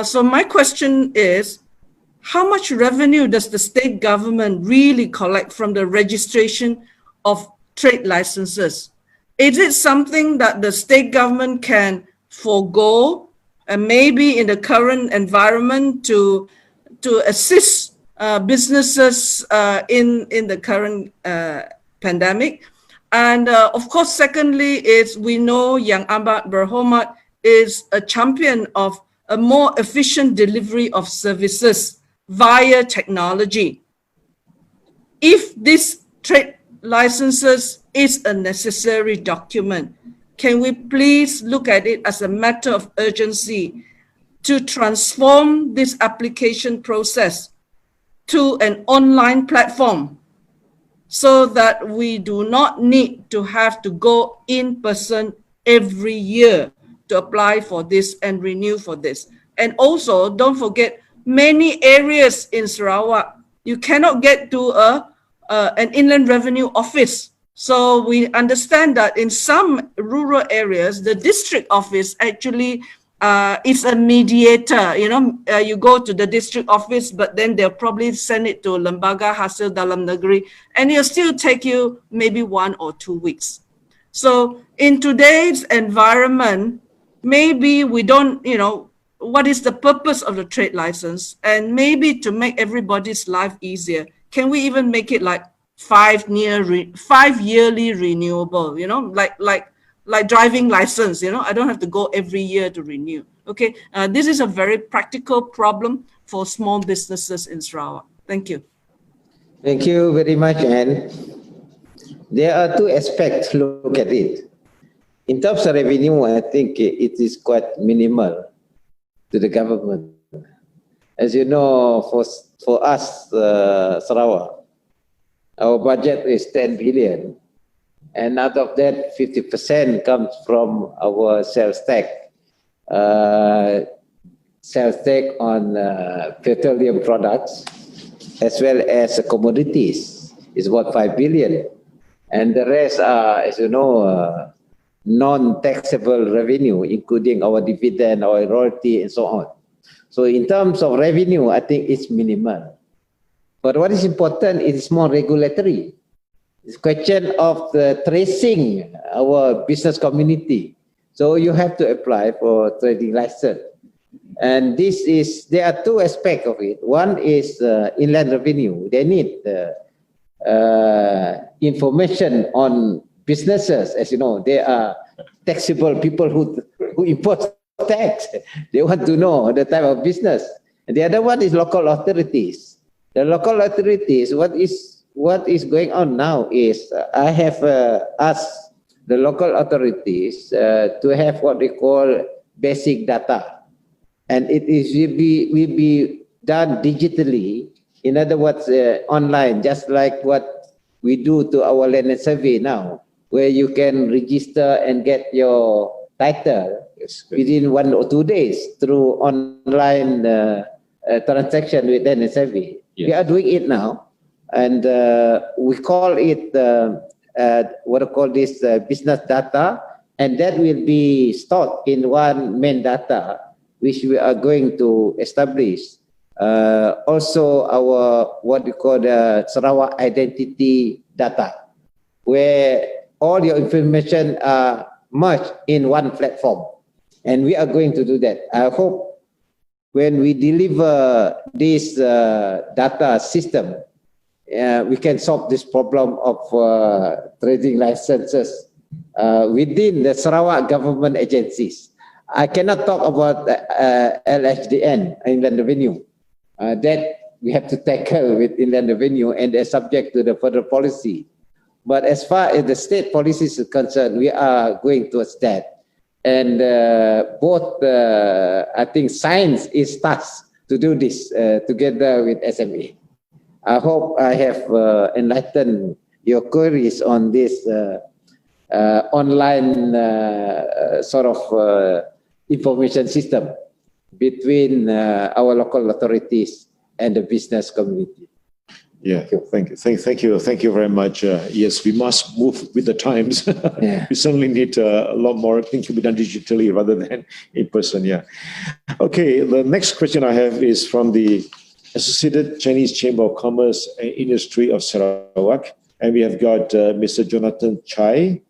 So my question is, how much revenue does the state government really collect from the registration of trade licenses? Is it something that the state government can forego and maybe in the current environment to assist businesses in the current pandemic? And of course, secondly, is we know Yang Amat Berhormat is a champion of a more efficient delivery of services via technology. If this trade licenses is a necessary document, can we please look at it as a matter of urgency to transform this application process to an online platform so that we do not need to have to go in person every year to apply for this and renew for this. And also, don't forget, many areas in Sarawak, you cannot get to an Inland Revenue office. So we understand that in some rural areas, the district office actually is a mediator. You know, you go to the district office, but then they'll probably send it to Lembaga Hasil Dalam Negeri, and it'll still take you maybe 1 or 2 weeks. So in today's environment, maybe we don't, you know, what is the purpose of the trade license? And maybe to make everybody's life easier, can we even make it like 5 yearly renewable, you know, like driving license, you know, I don't have to go every year to renew. Okay, this is a very practical problem for small businesses in Sarawak. Thank you. Thank you very much, Anne. There are two aspects to look at it. In terms of revenue, I think it is quite minimal to the government. As you know, for us, Sarawak, our budget is 10 billion. And out of that, 50% comes from our sales tax. Sales tax on petroleum products, as well as commodities, is about 5 billion. And the rest are, as you know, non-taxable revenue, including our dividend, our royalty, and so on. So in terms of revenue, I think it's minimal. But what is important is more regulatory. It's a question of the tracing our business community. So you have to apply for trading license. And this is, there are two aspects of it. One is inland revenue. They need information on businesses. As you know, they are taxable people who import tax. They want to know the type of business. And the other one is local authorities. The local authorities, what is going on now is I have asked the local authorities to have what they call basic data, and will be done digitally. In other words, online, just like what we do to our land and survey now, where you can register and get your title within 1 or 2 days through online transaction with land and survey. Yes. We are doing it now, and we call it what I call this business data, and that will be stored in one main data, which we are going to establish. Also, our what we call the Sarawak identity data, where all your information are merged in one platform, and we are going to do that. I hope when we deliver this data system, we can solve this problem of trading licenses within the Sarawak government agencies. I cannot talk about LHDN, Inland Revenue. That we have to tackle with Inland Revenue, and they're subject to the federal policy. But as far as the state policy is concerned, we are going towards that. And both, I think, science is tasked to do this together with SMA. I hope I have enlightened your queries on this online sort of information system between our local authorities and the business community. Yeah, thank you very much. Yes, we must move with the times. Yeah. We certainly need a lot more things to be done digitally rather than in person. Yeah. Okay, the next question I have is from the Associated Chinese Chamber of Commerce and Industry of Sarawak, and we have got Mr. Jonathan Chai.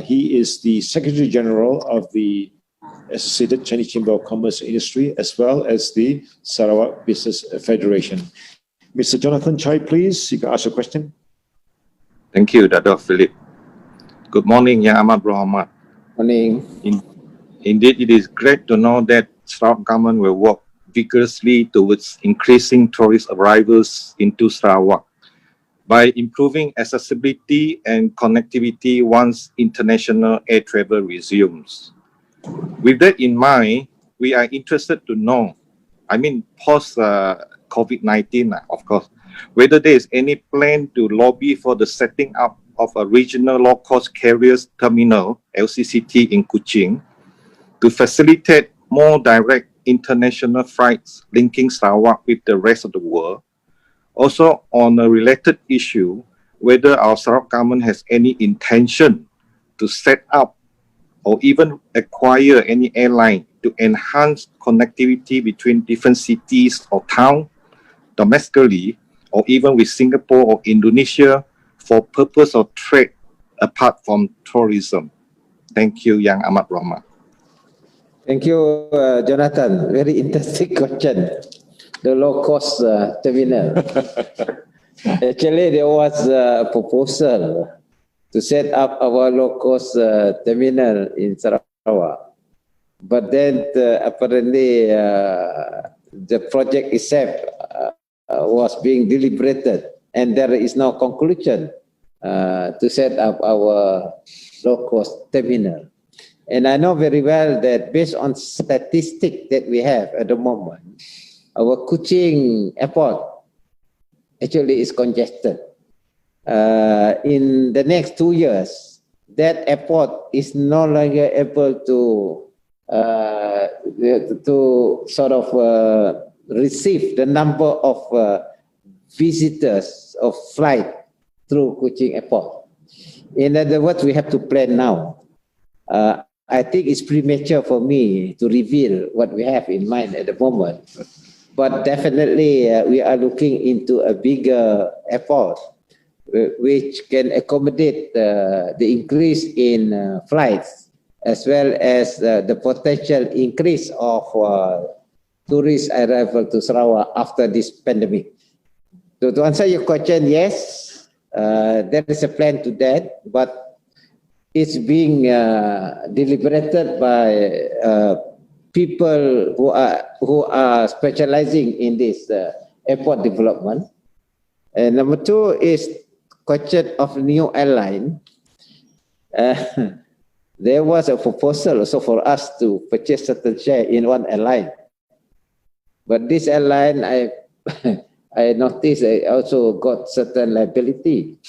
He is the Secretary General of the Associated Chinese Chamber of Commerce and Industry, as well as the Sarawak Business Federation. Mr. Jonathan Chai, please, you can ask your question. Thank you, Dr. Philip. Good morning, Yang Amat Berhormat. Morning. Indeed, it is great to know that Sarawak government will work vigorously towards increasing tourist arrivals into Sarawak by improving accessibility and connectivity once international air travel resumes. With that in mind, we are interested to know, post COVID-19, of course, whether there is any plan to lobby for the setting up of a regional low-cost carriers terminal, LCCT, in Kuching, to facilitate more direct international flights linking Sarawak with the rest of the world. Also, on a related issue, whether our Sarawak government has any intention to set up or even acquire any airline to enhance connectivity between different cities or towns domestically, or even with Singapore or Indonesia for purpose of trade apart from tourism. Thank you, Yang Amat Berhormat. Thank you, Jonathan. Very interesting question. The low-cost terminal. Actually, there was a proposal to set up our low-cost terminal in Sarawak. But then apparently the project itself was being deliberated, and there is no conclusion to set up our low-cost terminal. And I know very well that based on statistics that we have at the moment, our Kuching airport actually is congested. In the next 2 years, that airport is no longer able to sort of receive the number of visitors of flight through Kuching airport. In other words, we have to plan now. I think it's premature for me to reveal what we have in mind at the moment, but definitely we are looking into a bigger airport which can accommodate the increase in flights, as well as the potential increase of tourist arrival to Sarawak after this pandemic. So to answer your question, yes, there is a plan to that, but it's being deliberated by people who are specializing in this airport development. And number two is question of new airline. There was a proposal also for us to purchase certain share in one airline. But this airline, I noticed I also got certain liability.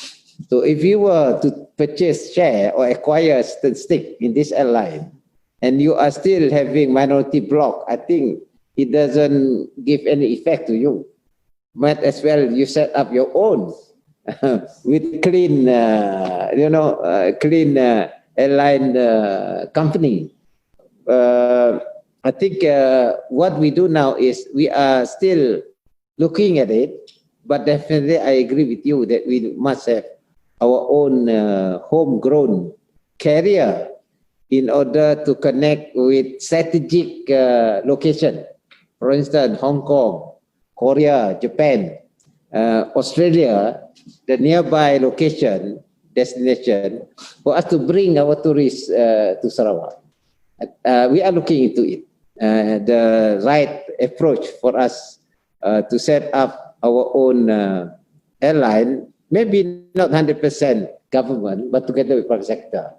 So if you were to purchase share or acquire a certain stake in this airline, and you are still having minority block, I think it doesn't give any effect to you. Might as well you set up your own with clean, clean airline company. I think what we do now is we are still looking at it, but definitely I agree with you that we must have our own homegrown carrier in order to connect with strategic location. For instance, Hong Kong, Korea, Japan, Australia, the nearby location, destination, for us to bring our tourists to Sarawak. We are looking into it. The right approach for us to set up our own airline, maybe not 100% government, but together with private sector.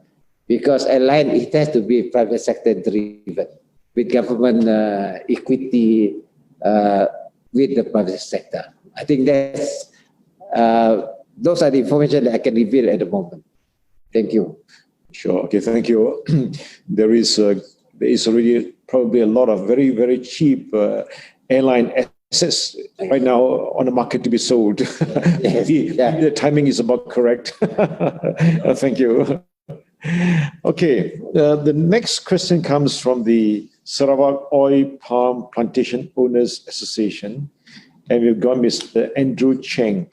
Because airline, it has to be private sector driven, with government equity with the private sector. I think that's those are the information that I can reveal at the moment. Thank you. Sure. Okay. Thank you. There is already probably a lot of very, very cheap airline assets right now on the market to be sold. Yes. The timing is about correct. Thank you. Okay. The next question comes from the Sarawak Oil Palm Plantation Owners Association, and we've got Mr. Andrew Cheng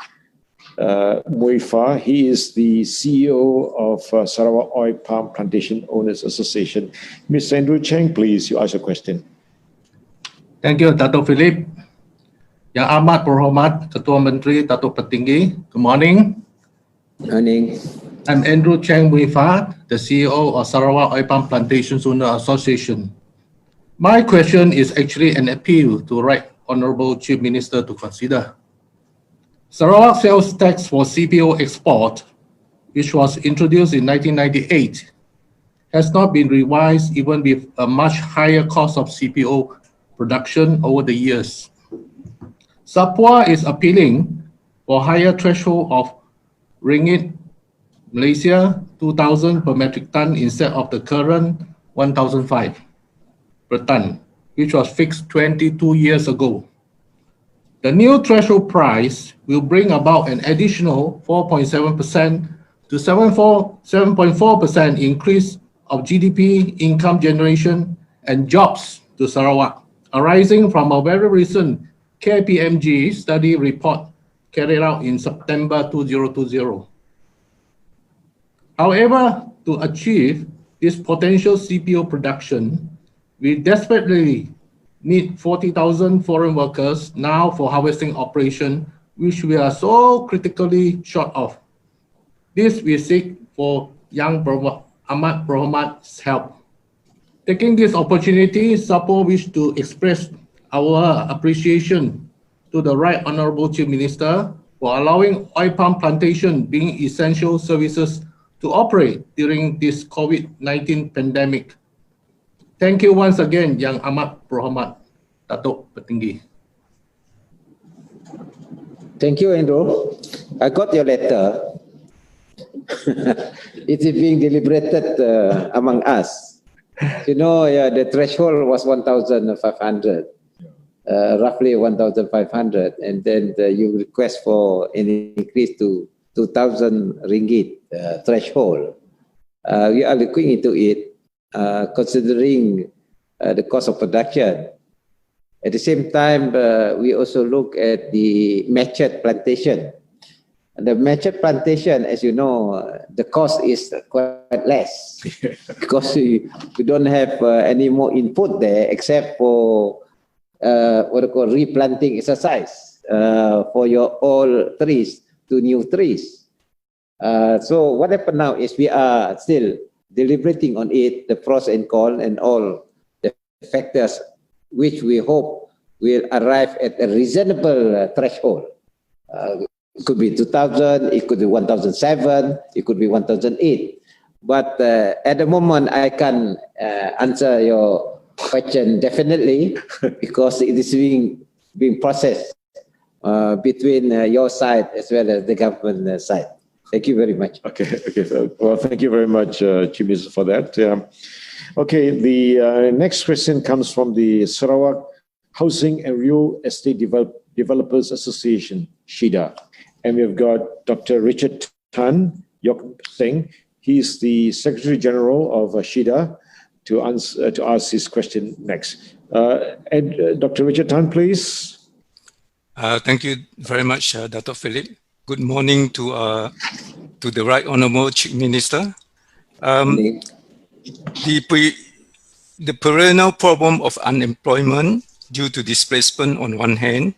Muifa. He is the CEO of Sarawak Oil Palm Plantation Owners Association. Mr. Andrew Cheng, please, you ask your question. Thank you, Dato' Philip. Yang amat berhormat Ketua Menteri Dato' Petinggi. Good morning. Morning. I'm Andrew Cheng Muifa, the CEO of Sarawak Oil Palm Plantation Owners Association. My question is actually an appeal to Right Honourable Chief Minister to consider. Sarawak sales tax for CPO export, which was introduced in 1998, has not been revised even with a much higher cost of CPO production over the years. SAPWA is appealing for higher threshold of ringgit Malaysia 2,000 per metric ton instead of the current 1,005 per ton, which was fixed 22 years ago. The new threshold price will bring about an additional 4.7% to 7.4% increase of GDP, income generation, and jobs to Sarawak, arising from a very recent KPMG study report carried out in September 2020. However, to achieve this potential CPO production, we desperately need 40,000 foreign workers now for harvesting operation, which we are so critically short of. This we seek for young Ahmad Berhormat's help. Taking this opportunity, SAPO wish to express our appreciation to the Right Honourable Chief Minister for allowing oil palm plantation being essential services to operate during this COVID-19 pandemic. Thank you once again, Yang Amat Berhormat Dato' Petinggi. Thank you, Andrew. I got your letter. It is being deliberated among us. You know, the threshold was 1,500, roughly 1,500, and then you request for an increase to 2,000 ringgit threshold. We are looking into it, considering the cost of production. At the same time, we also look at the matured plantation. The matured plantation, as you know, the cost is quite less because we don't have any more input there except for what they call replanting exercise for your old trees to new trees. So what happened now is we are still deliberating on it, the pros and cons and all the factors which we hope will arrive at a reasonable threshold. It could be 2000, it could be 1007, it could be 1008. But at the moment, I can answer your question definitely because it is being processed between your side as well as the government side. Thank you very much. Okay. Well, thank you very much, Chief Minister, for that. Okay, the next question comes from the Sarawak Housing and Real Estate Developers Association, SHIDA. And we've got Dr. Richard Tan Yok Seng. He's the Secretary General of SHIDA to ask his question next. Dr. Richard Tan, please. Thank you very much, Dr. Philip. Good morning to the Right Honourable Chief Minister. The perennial problem of unemployment due to displacement on one hand,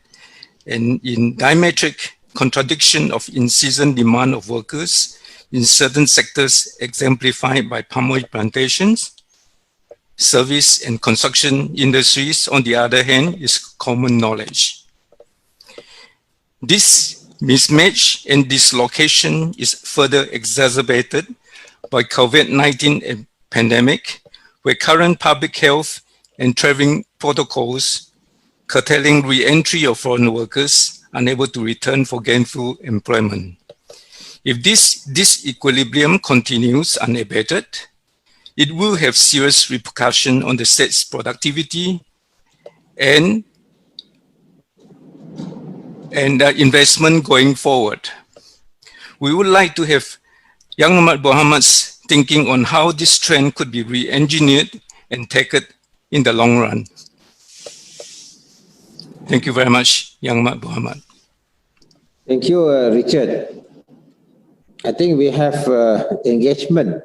and in diametric contradiction of in-season demand of workers in certain sectors exemplified by palm oil plantations, service and construction industries, on the other hand, is common knowledge. This mismatch and dislocation is further exacerbated by COVID-19 pandemic, where current public health and traveling protocols curtailing re-entry of foreign workers unable to return for gainful employment. If this disequilibrium continues unabated, it will have serious repercussions on the state's productivity and investment going forward. We would like to have Yang Ahmad Mohamad's thinking on how this trend could be re-engineered and tackled in the long run. Thank you very much, Yang Ahmad Mohamad. Thank you, Richard. I think we have engagement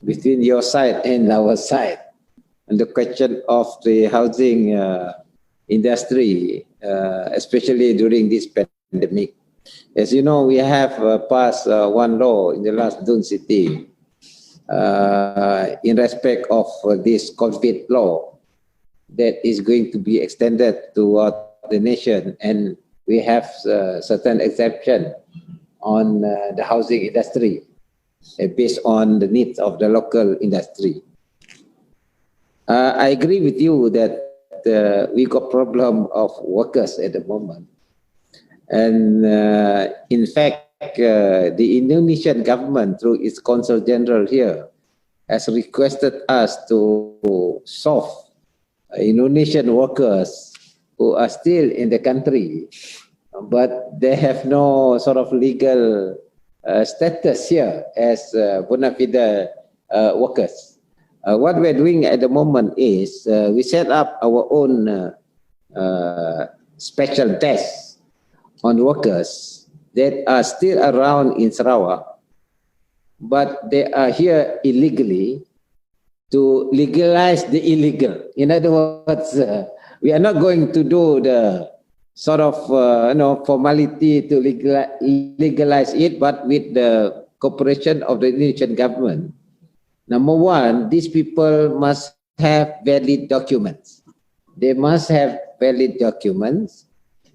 between your side and our side on the question of the housing industry, especially during this pandemic. As you know, we have passed one law in the last Dun City in respect of this COVID law that is going to be extended to the nation, and we have certain exemption on the housing industry based on the needs of the local industry. I agree with you that we got problem of workers at the moment. And in fact, the Indonesian government through its Consul General here has requested us to solve Indonesian workers who are still in the country, but they have no sort of legal status here as bona fide workers. What we're doing at the moment is we set up our own special desk on workers that are still around in Sarawak, but they are here illegally to legalize the illegal. In other words, we are not going to do the sort of formality to legalize it, but with the cooperation of the Indonesian government. Number one, these people must have valid documents. They must have valid documents,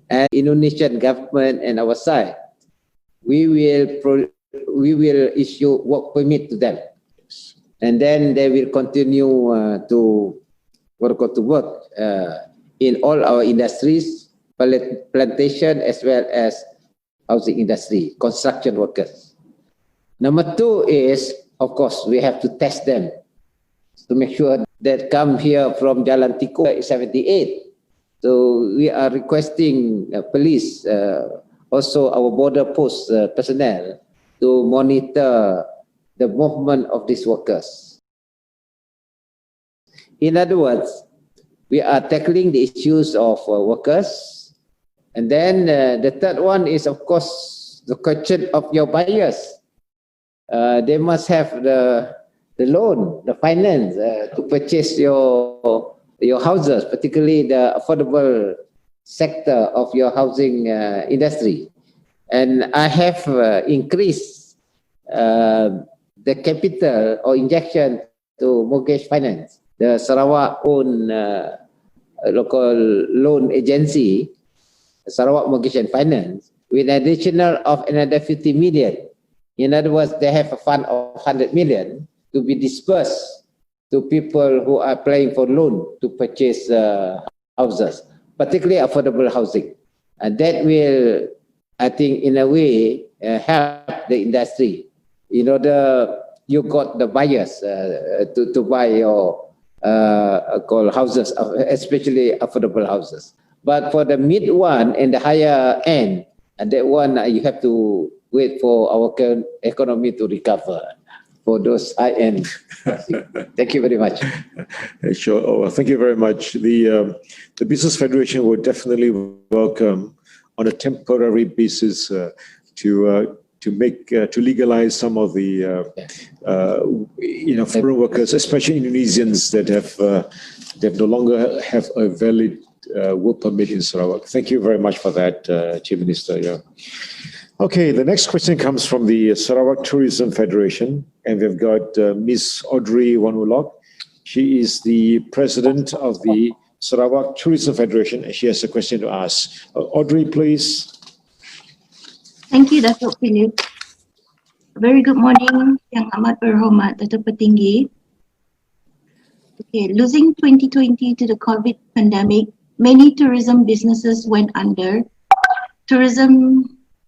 and Indonesian government and our side, we will issue work permit to them, and then they will continue to work in all our industries, plantation as well as housing industry, construction workers. Number two is, of course, we have to test them to make sure that come here from Jalan Tiko 78. So we are requesting police, also our border post personnel, to monitor the movement of these workers. In other words, we are tackling the issues of workers. And then the third one is, of course, the question of your buyers. They must have the loan, the finance to purchase your houses, particularly the affordable sector of your housing industry. And I have increased the capital or injection to mortgage finance. the Sarawak own local loan agency, Sarawak Mortgage and Finance, with an additional of another 50 million. In other words, they have a fund of 100 million to be dispersed to people who are applying for loan to purchase houses, particularly affordable housing. And that will, I think, in a way, help the industry. In order, you got the buyers to buy your houses, especially affordable houses. But for the mid one and the higher end, and that one you have to wait for our economy to recover for those high end. Thank you very much. Sure. Oh, thank you very much. The Business Federation would definitely welcome on a temporary basis to legalize some of the foreign workers, especially Indonesians that no longer have a valid work permit in Sarawak. Thank you very much for that, Chief Minister. Yeah. Okay, the next question comes from the Sarawak Tourism Federation, and we've got Ms. Audrey Wanulok. She is the president of the Sarawak Tourism Federation, and she has a question to ask. Audrey, please. Thank you, Datuk Philip. Very good morning, Yang Amat Berhormat Datuk Petinggi. Okay, losing 2020 to the COVID pandemic, many tourism businesses went under. Tourism,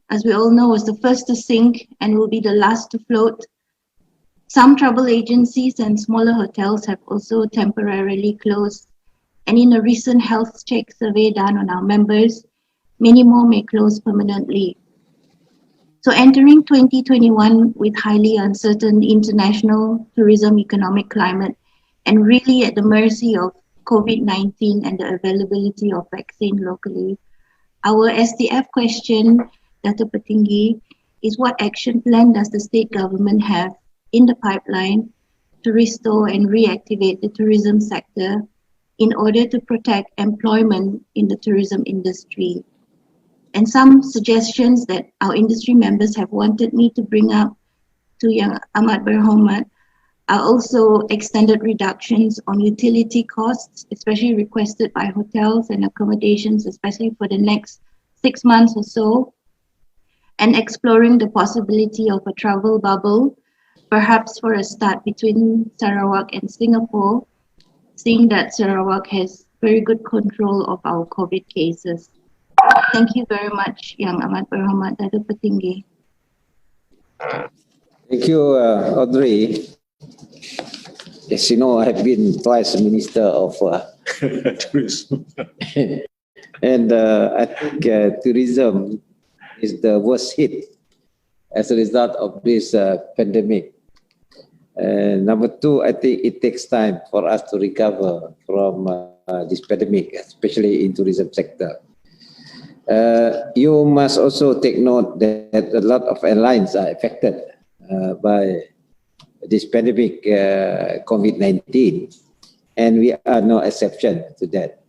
as we all know, was the first to sink and will be the last to float. Some travel agencies and smaller hotels have also temporarily closed. And in a recent health check survey done on our members, many more may close permanently. So entering 2021 with highly uncertain international tourism economic climate and really at the mercy of COVID-19 and the availability of vaccine locally, our SDF question, Datuk Petinggi, is what action plan does the state government have in the pipeline to restore and reactivate the tourism sector in order to protect employment in the tourism industry? And some suggestions that our industry members have wanted me to bring up to Yang Amat Berhormat are also extended reductions on utility costs, especially requested by hotels and accommodations, especially for the next 6 months or so, and exploring the possibility of a travel bubble, perhaps for a start between Sarawak and Singapore, seeing that Sarawak has very good control of our COVID cases. Thank you very much, Yang Amat Berhormat Datuk Petinggi. Thank you, Audrey. As you know, I have been twice Minister of Tourism. And I think tourism is the worst hit as a result of this pandemic. Number two, I think it takes time for us to recover from this pandemic, especially in tourism sector. You must also take note that a lot of airlines are affected by this pandemic, COVID-19, and we are no exception to that.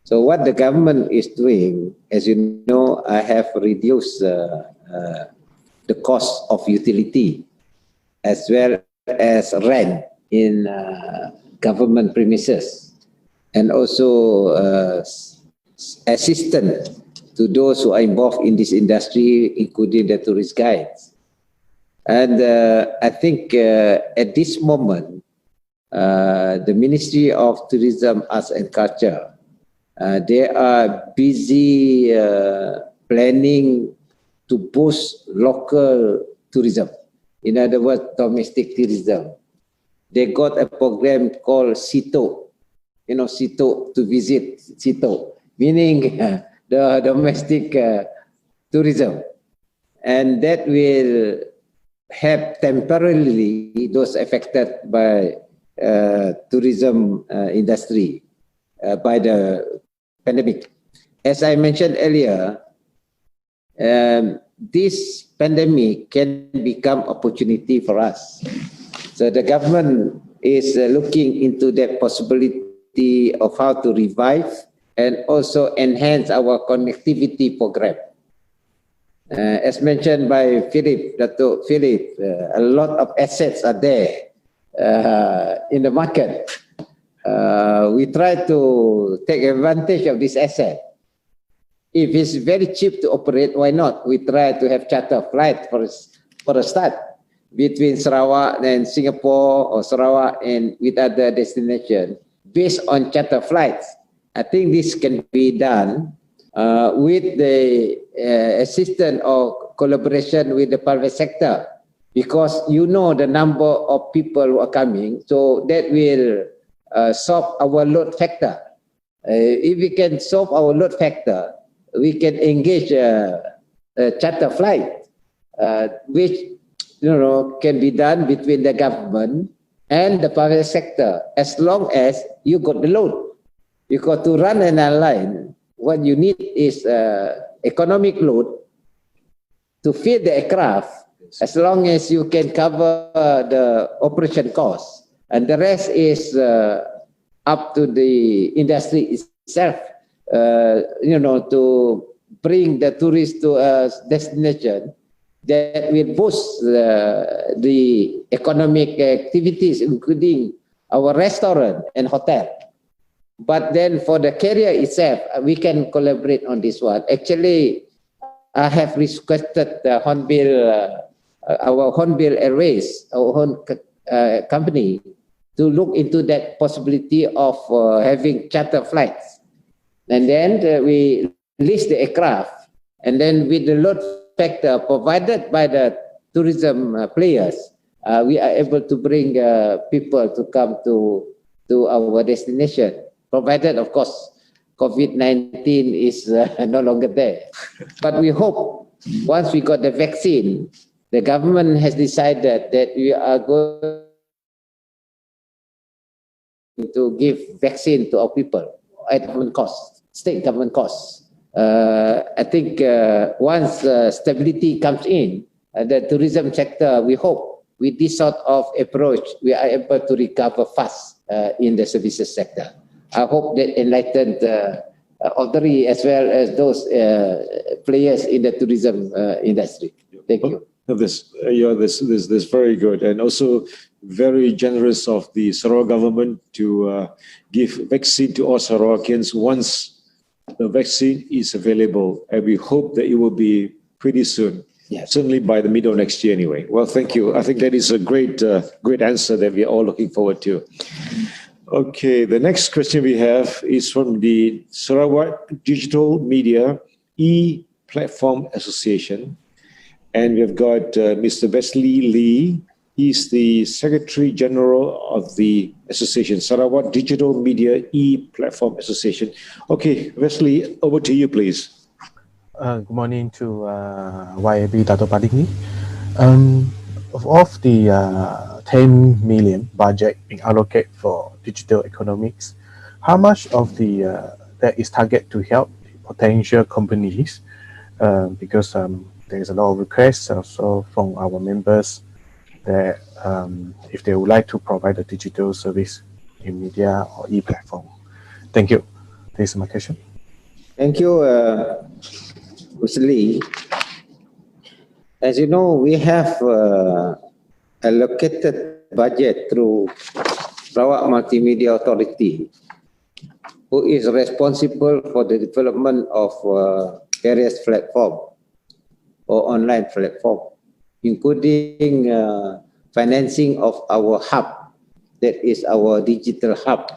So what the government is doing, as you know, I have reduced the cost of utility as well as rent in government premises, and also assistance to those who are involved in this industry, including the tourist guides. And I think at this moment, the Ministry of Tourism, Arts and Culture, they are busy planning to boost local tourism. In other words, domestic tourism. They got a program called SITO, SITO, to visit SITO, meaning the domestic tourism. And that will help temporarily those affected by tourism industry by the pandemic. As I mentioned earlier, this pandemic can become opportunity for us. So the government is looking into that possibility of how to revive and also enhance our connectivity program. As mentioned by Datuk Philip, a lot of assets are there in the market. we try to take advantage of this asset. If it's very cheap to operate, why not? We try to have charter flight for a start between Sarawak and Singapore, or Sarawak and with other destinations based on charter flights. I think this can be done with the assistance or collaboration with the private sector, because you know the number of people who are coming, so that will solve our load factor. If we can solve our load factor, we can engage a charter flight, which can be done between the government and the private sector, as long as you got the load. Because to run an airline, what you need is economic load to feed the aircraft, as long as you can cover the operation costs, and the rest is up to the industry itself. To bring the tourists to a destination that will boost the economic activities, including our restaurant and hotel. But then for the carrier itself, we can collaborate on this one. Actually, I have requested the our Hornbill Airways, our own company, to look into that possibility of having charter flights. And then we lease the aircraft, and then with the load factor provided by the tourism players, we are able to bring people to come to our destination, provided, of course, COVID-19 is no longer there. But we hope once we got the vaccine, the government has decided that we are going to give vaccine to our people at government cost. State government costs. I think once stability comes in, the tourism sector, we hope with this sort of approach, we are able to recover fast in the services sector. I hope that enlightened Audrey as well as those players in the tourism industry. Thank you. This very good, and also very generous of the Sarawak government to give vaccine to all Sarawakians once the vaccine is available, and we hope that it will be pretty soon. Yes. Certainly by the middle of next year anyway. Well, thank you. I think that is a great answer that we are all looking forward to. Okay, the next question we have is from the Sarawak Digital Media E-Platform Association. And we've got Mr. Wesley Lee. He's the Secretary General of the Association, Sarawak Digital Media E-Platform Association. Okay, Wesley, over to you, please. Good morning to YAB Dato' Patinggi. Of the 10 million budget being allocated for digital economics, how much of that is targeted to help potential companies? Because there is a lot of requests also from our members that if they would like to provide a digital service in media or e-platform. Thank you. This is my question. Thank you, Wesley. As you know, we have allocated budget through Sarawak Multimedia Authority, who is responsible for the development of various platforms or online platform, including financing of our hub, that is our digital hub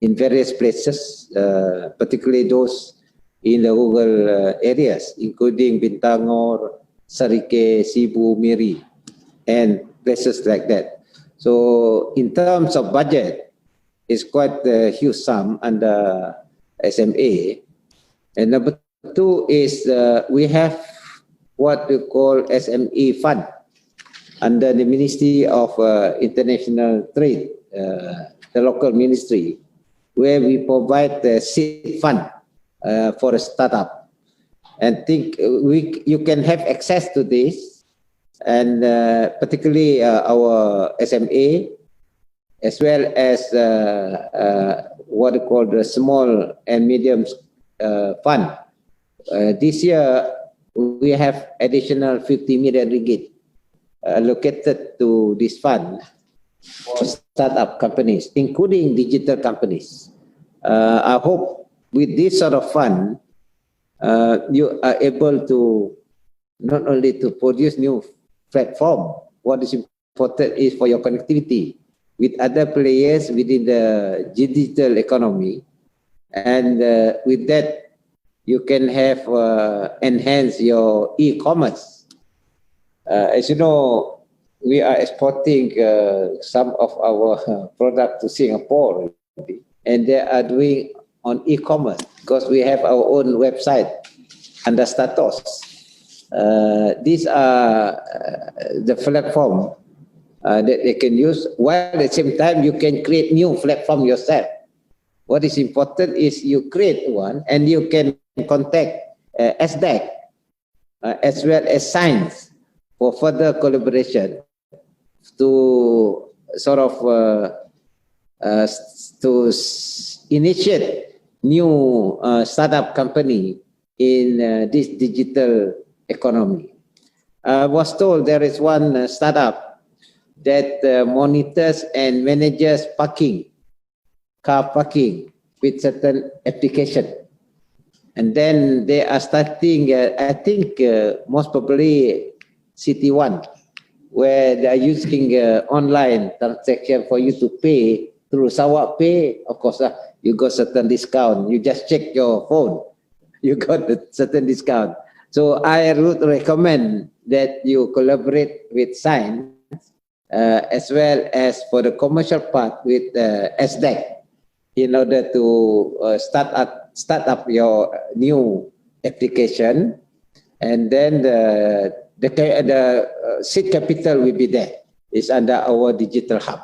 in various places, particularly those in the rural areas, including Bintangor, Sarike, Sibu, Miri, and places like that. So in terms of budget, it's quite a huge sum under SMA. And number two is we have what we call SME fund under the Ministry of International Trade, the local ministry, where we provide the seed fund for a startup. And think you can have access to this, and particularly our SMA, as well as what we call the small and medium fund. This year, we have additional 50 million ringgit allocated to this fund for startup companies, including digital companies. I hope with this sort of fund, you are able to not only to produce new platform, what is important is for your connectivity with other players within the digital economy. And with that, you can have enhance your e-commerce. As you know, we are exporting some of our product to Singapore, and they are doing on e-commerce because we have our own website under status. These are the platform that they can use, while at the same time you can create new platform yourself. What is important is you create one and you can contact SDAC as well as science for further collaboration to sort of to initiate new startup company in this digital economy. I was told there is one startup that monitors and manages car parking with certain application. And then they are starting, I think most probably City One, where they are using online transaction for you to pay through SARAWAK Pay. Of course, you got certain discount. You just check your phone, you got a certain discount. So I would recommend that you collaborate with science as well as for the commercial part with SDAC in order to start up your new application, and then the seed capital will be there. It's under our digital hub.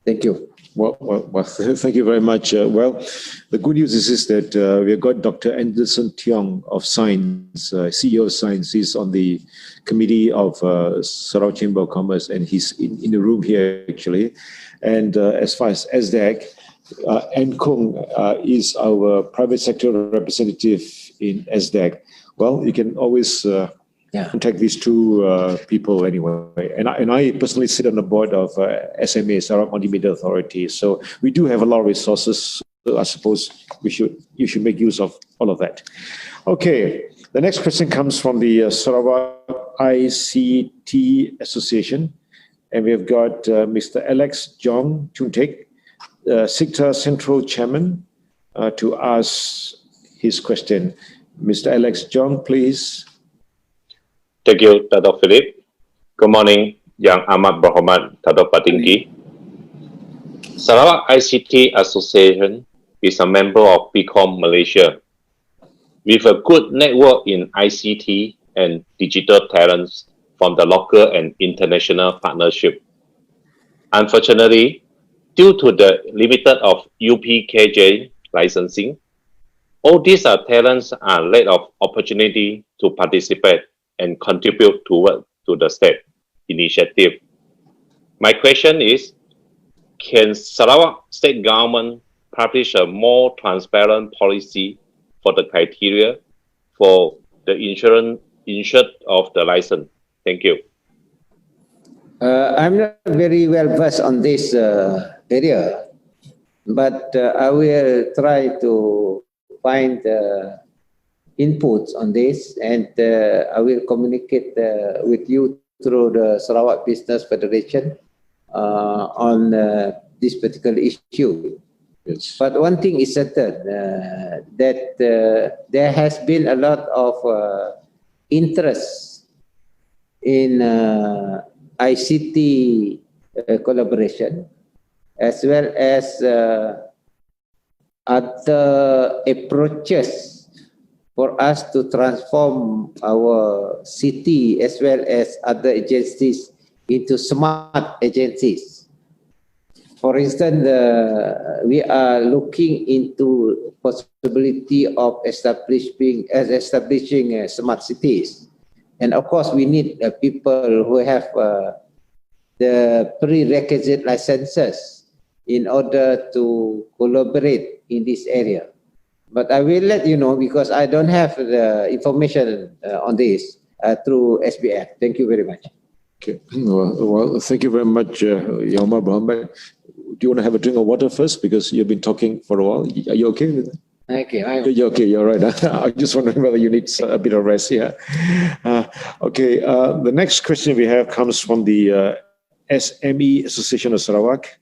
Thank you. Well, thank you very much. Well, the good news is that we have got Dr. Anderson Tiong of Science, CEO of Science. He's on the committee of Sarawak Chamber of Commerce, and he's in the room here actually. And as far as SDAC, Kong is our private sector representative in SDAC. Well, you can always contact these two people anyway. And I personally sit on the board of SMA, Sarawak Multimedia Authority. So we do have a lot of resources. So I suppose you should make use of all of that. Okay, the next question comes from the Sarawak ICT Association. And we've got Mr. Alex Jong Chuntek, SICTA Central Chairman, to ask his question. Mr. Alex Jong, please. Thank you, Dato' Philip. Good morning, Yang Amat Berhormat Dato' Patinggi. Sarawak ICT Association is a member of BCom Malaysia, with a good network in ICT and digital talents from the local and international partnership. Unfortunately, due to the limited of UPKJ licensing, all these talents are lack of opportunity to participate and contribute to the state initiative. My question is, can Sarawak state government publish a more transparent policy for the criteria for the insured of the license? Thank you. I'm not very well versed on this area, but I will try to find inputs on this, and I will communicate with you through the Sarawak Business Federation on this particular issue. Yes. But one thing is certain, that there has been a lot of interest in ICT collaboration, as well as other approaches for us to transform our city as well as other agencies into smart agencies. For instance, we are looking into possibility of establishing smart cities. And of course, we need people who have the prerequisite licenses in order to collaborate in this area. But I will let you know because I don't have the information on this through SBF. Thank you very much. Okay. Well, thank you very much, Yang Ahmad Berhormat. Do you want to have a drink of water first? Because you've been talking for a while. Are you okay with that? Okay, You're okay, you're right. I just wondering whether you need a bit of rest here. Okay, the next question we have comes from the SME Association of Sarawak.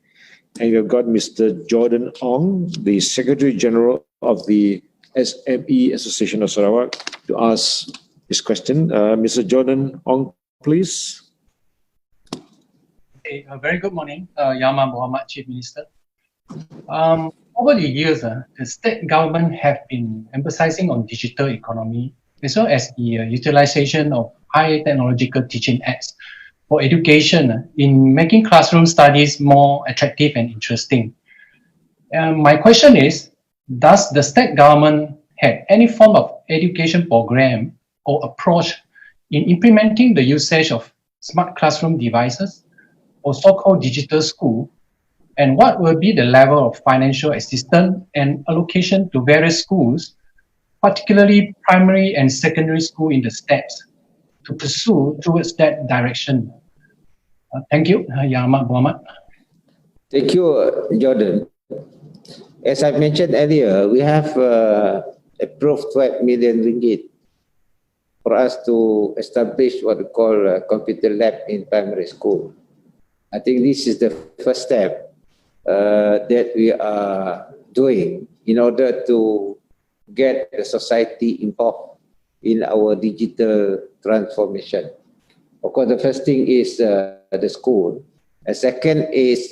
And we've got Mr. Jordan Ong, the Secretary General of the SME Association of Sarawak, to ask this question. Mr. Jordan Ong, please. Okay, a very good morning, Yang Ahmad Berhormat, Chief Minister. Over the years, the state government have been emphasizing on digital economy as well as the utilization of high technological teaching aids for education in making classroom studies more attractive and interesting. My question is, does the state government have any form of education program or approach in implementing the usage of smart classroom devices or so-called digital school? And what will be the level of financial assistance and allocation to various schools, particularly primary and secondary school in the states, to pursue towards that direction? Thank you, Yang Ahmad Berhormat. Thank you, Jordan. As I mentioned earlier, we have approved 12 million ringgit for us to establish what we call a computer lab in primary school. I think this is the first step that we are doing in order to get the society involved in our digital transformation. Of course, the first thing is the school. The second is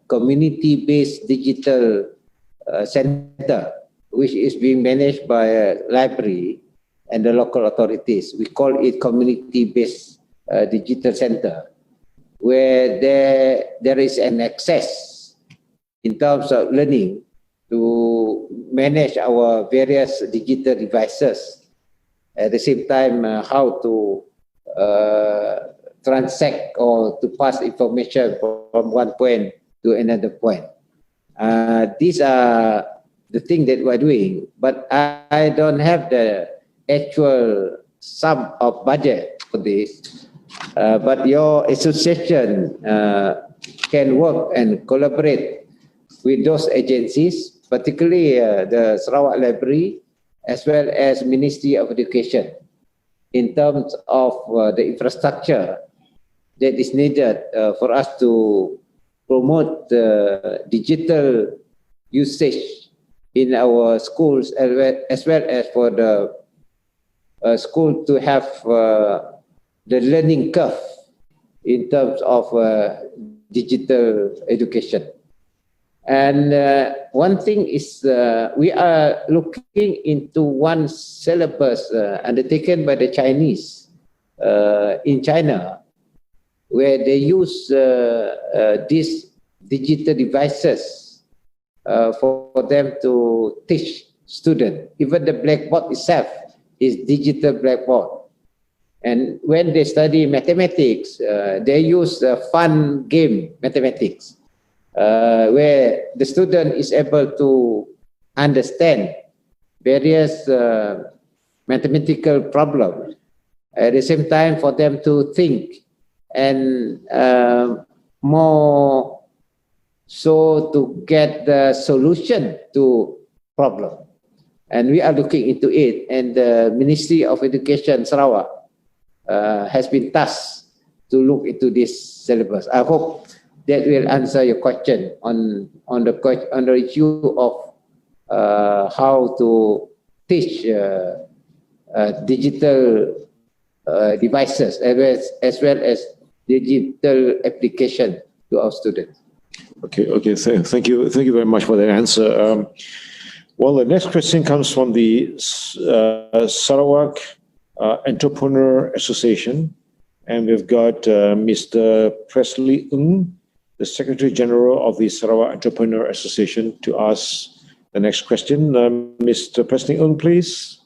community-based digital center, which is being managed by a library and the local authorities. We call it community-based digital center, where there is an access in terms of learning to manage our various digital devices. At the same time, how to transact or to pass information from one point to another point. These are the things that we're doing, but I don't have the actual sum of budget for this. But your association can work and collaborate with those agencies, particularly the Sarawak Library, as well as Ministry of Education, in terms of the infrastructure that is needed for us to promote digital usage in our schools, as well as for the school to have the learning curve in terms of digital education. And one thing is we are looking into one syllabus undertaken by the Chinese in China, where they use these digital devices for them to teach students. Even the blackboard itself is digital blackboard. And when they study mathematics, they use fun game mathematics, where the student is able to understand various mathematical problems. At the same time, for them to think and more so to get the solution to problem. And we are looking into it, and the Ministry of Education Sarawak has been tasked to look into this syllabus. I hope that will answer your question on the issue of how to teach digital devices as well as digital application to our students. Okay. Thank you very much for that answer. Well, the next question comes from the Sarawak Entrepreneur Association, and we've got Mr. Presley Ng, the Secretary General of the Sarawak Entrepreneur Association, to ask the next question. Mr. Presley Ng, please.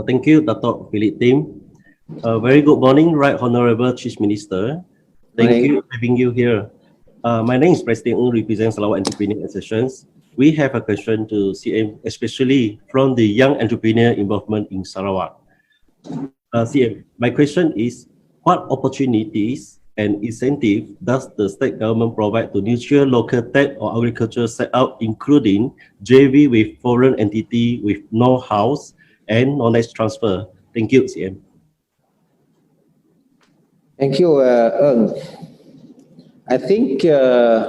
Thank you, Dato' Philip Tim. Very good morning, Right Honourable Chief Minister. Thank you for having you here. My name is Presley Ng, represents Sarawak Entrepreneur Associations. We have a question to CM, especially from the young entrepreneur involvement in Sarawak. CM, my question is, What opportunities and incentive does the state government provide to nurture local tech or agricultural setup, including JV with foreign entity with know-how and knowledge transfer? Thank you, CM. Thank you, Eng. I think the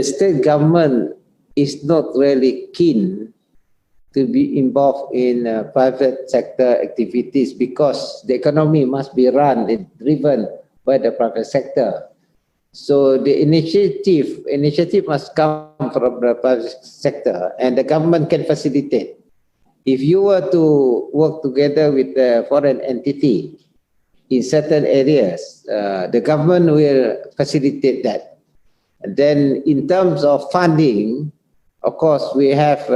state government is not really keen to be involved in private sector activities because the economy must be run and driven by the private sector. So the initiative must come from the private sector, and the government can facilitate. If you were to work together with a foreign entity in certain areas, the government will facilitate that. And then in terms of funding, of course, we have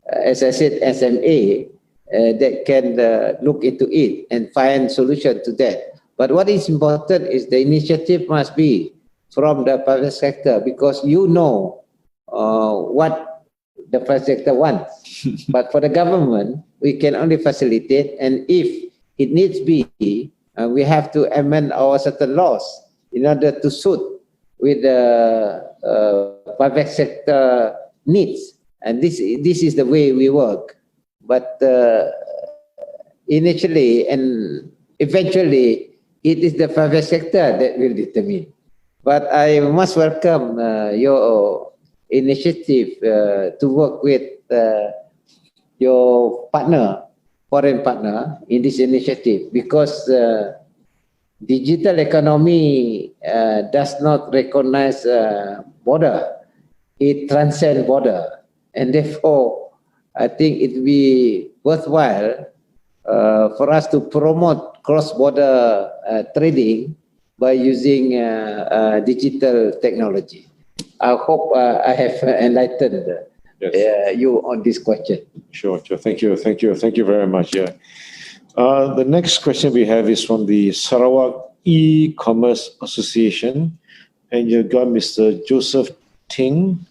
as I said, SMA that can look into it and find solution to that. But what is important is the initiative must be from the private sector, because you know what the private sector wants. But for the government, we can only facilitate, and if it needs be, we have to amend our certain laws in order to suit with the private sector needs. And this is the way we work. But initially and eventually, it is the private sector that will determine. But I must welcome your initiative to work with your partner, foreign partner, in this initiative, because digital economy does not recognize border. It transcends border. And therefore, I think it will be worthwhile for us to promote cross-border trading by using digital technology. I hope I have enlightened you on this question. Sure. Thank you very much. Yeah. The next question we have is from the Sarawak E-Commerce Association, and you got Mr. Joseph Ting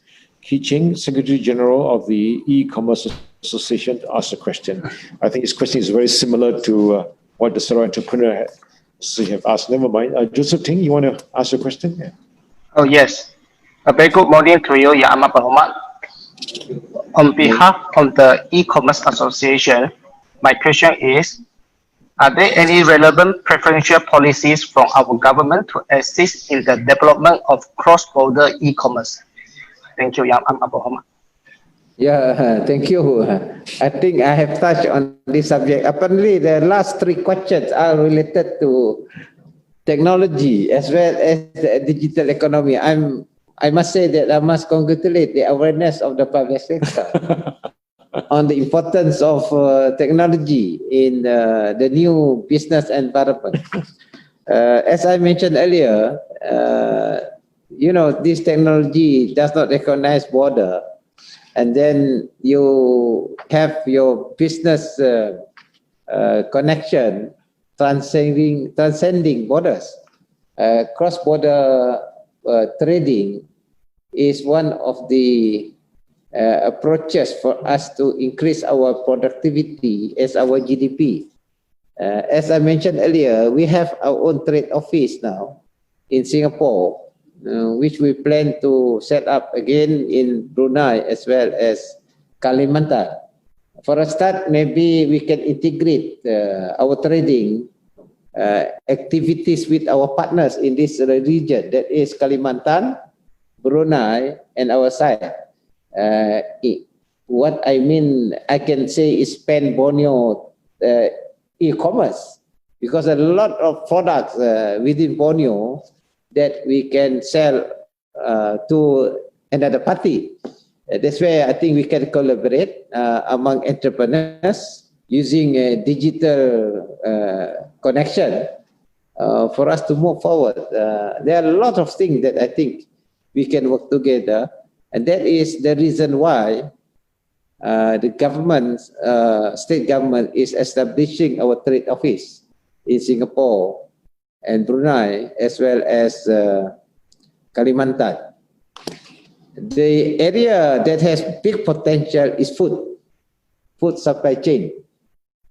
Kiching, Secretary General of the E-Commerce Association, to ask a question. I think his question is very similar to what the Sarawak Entrepreneur Association have asked. Never mind. Joseph Ting, you want to ask a question? Yeah. Oh, yes. A very good morning to you, Yang Amat Berhormat. On behalf of the E-Commerce Association, my question is, are there any relevant preferential policies from our government to assist in the development of cross-border e-commerce? Thank you, Yang Amat Berhormat. Yeah, thank you. I think I have touched on this subject. Apparently, the last three questions are related to technology as well as the digital economy. I must say that I must congratulate the awareness of the private sector on the importance of technology in the new business environment. As I mentioned earlier, you know, this technology does not recognize border, and then you have your business connection transcending borders. Cross-border trading is one of the approaches for us to increase our productivity as our GDP. As I mentioned earlier, we have our own trade office now in Singapore, which we plan to set up again in Brunei as well as Kalimantan. For a start, maybe we can integrate our trading activities with our partners in this region, that is Kalimantan, Brunei, and our side. What I mean, I can say is Pan Borneo e-commerce, because a lot of products within Borneo that we can sell to another party. That's where I think we can collaborate among entrepreneurs using a digital connection for us to move forward. There are a lot of things that I think we can work together, and that is the reason why the government, state government, is establishing our trade office in Singapore and Brunei as well as Kalimantan. The area that has big potential is food supply chain.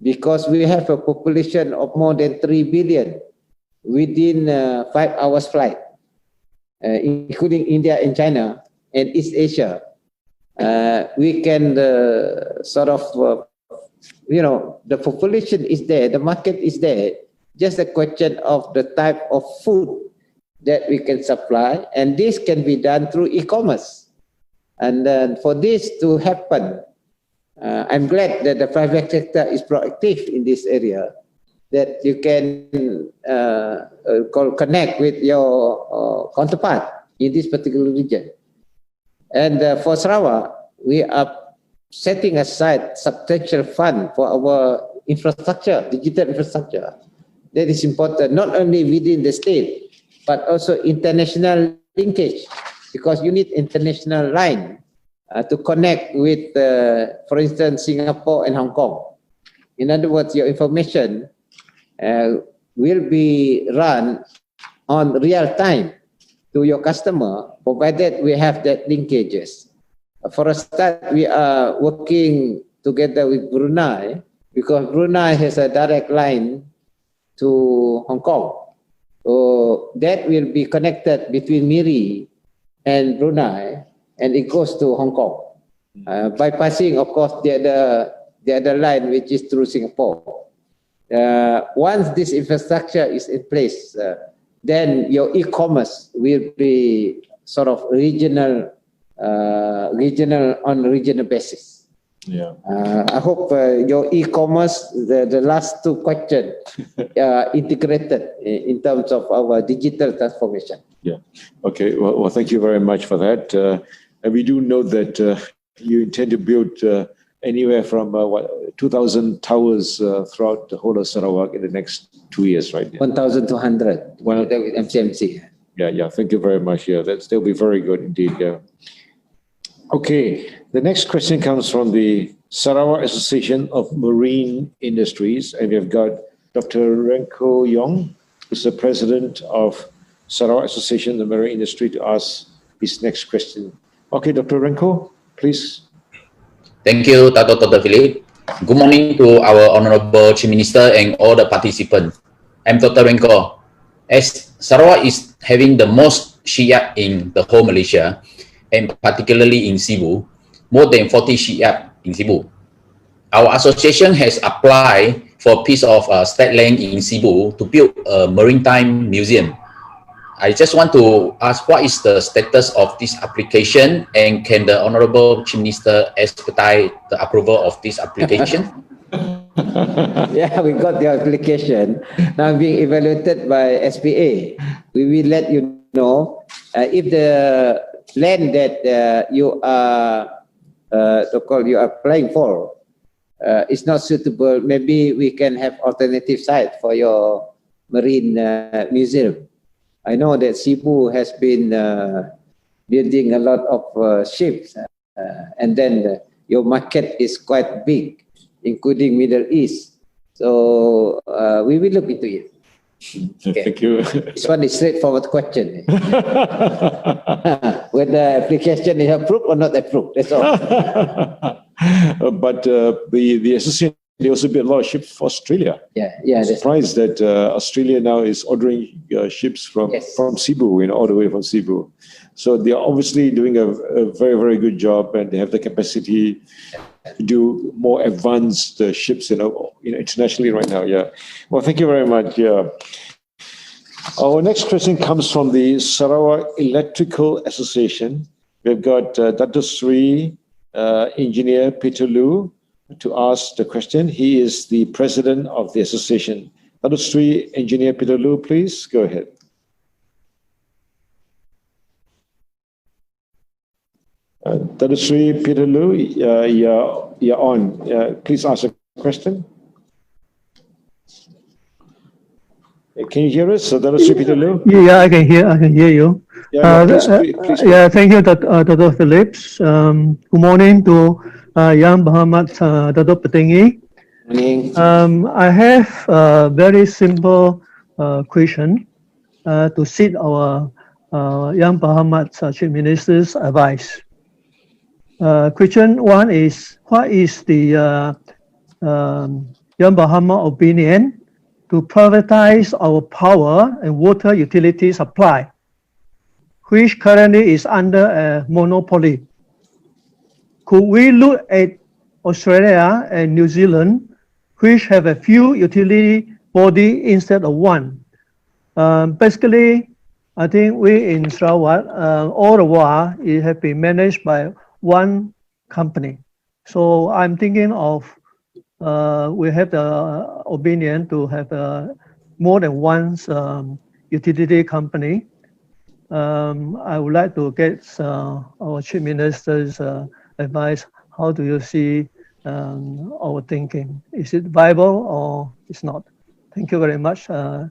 because we have a population of more than 3 billion within 5 hours flight, including India and China and East Asia. We can sort of, the population is there, the market is there, just a question of the type of food that we can supply, and this can be done through e-commerce. And then for this to happen, I'm glad that the private sector is proactive in this area, that you can connect with your counterpart in this particular region. And for Sarawak, we are setting aside substantial fund for our infrastructure, digital infrastructure. That is important, not only within the state, but also international linkage, because you need international line to connect with, for instance, Singapore and Hong Kong. In other words, your information will be run on real time to your customer, provided we have that linkages. For a start, we are working together with Brunei, because Brunei has a direct line to Hong Kong. So that will be connected between Miri and Brunei, and it goes to Hong Kong, bypassing, of course, the other line, which is through Singapore. Once this infrastructure is in place, then your e-commerce will be sort of regional on a regional basis. Yeah. I hope your e-commerce, the last two questions, integrated in terms of our digital transformation. Yeah. Okay. Well, thank you very much for that. And we do know that you intend to build anywhere from 2,000 towers throughout the whole of Sarawak in the next 2 years, right? 1,200 with MCMC. Yeah. Thank you very much. Yeah, that'll be very good indeed. Yeah. Okay. The next question comes from the Sarawak Association of Marine Industries, and we have got Dr. Renko Yong, who's the president of Sarawak Association of Marine Industry, to ask his next question. Okay, Dr. Renko, please. Thank you, Dr. Philip. Good morning to our Honorable Chief Minister and all the participants. I'm Dr. Renko. As Sarawak is having the most shipyard in the whole Malaysia, and particularly in Cebu, more than 40 shipyards in Cebu. Our association has applied for a piece of state land in Cebu to build a maritime museum. I just want to ask, what is the status of this application, and can the Honorable Chief Minister expedite the approval of this application? Yeah, we got the application now being evaluated by SPA. We will let you know if the land that you are applying for is not suitable. Maybe we can have alternative site for your marine museum. I know that Cebu has been building a lot of ships, and then your market is quite big, including Middle East. So we will look into it. Okay. Thank you. This one is straightforward question. Whether the application is approved or not approved, that's all. But the association, they also build a lot of ships for Australia. Yeah. I'm surprised that Australia now is ordering ships from Cebu, all the way from Cebu. So they are obviously doing a very, very good job, and they have the capacity to do more advanced ships, internationally right now. Yeah. Well, thank you very much. Yeah. Our next question comes from the Sarawak Electrical Association. We've got Dr. Sri Engineer Peter Lu to ask the question. He is the president of the association. Dr. Sri Engineer Peter Lu, please go ahead. Dr. Sri Peter Lu, you're on. Please ask a question. Can you hear us, Dr. Sri Peter Lu? Yeah, I can hear you. Please. Thank you, Dr. Phillips. Good morning to Yang Berhormat Dato' Petinggi. I have a very simple question to seek our Yang Berhormat Chief Minister's advice. Question one is, what is the Yang Yang Muhammad opinion to privatize our power and water utility supply, which currently is under a monopoly. Could we look at Australia and New Zealand, which have a few utility body instead of one? Basically, I think we in Sarawak, all the while, it has been managed by one company. So I'm thinking of, we have the opinion to have more than one utility company. I would like to get our Chief Minister's advice. How do you see our thinking? Is it viable or it's not? Thank you very much, Dato'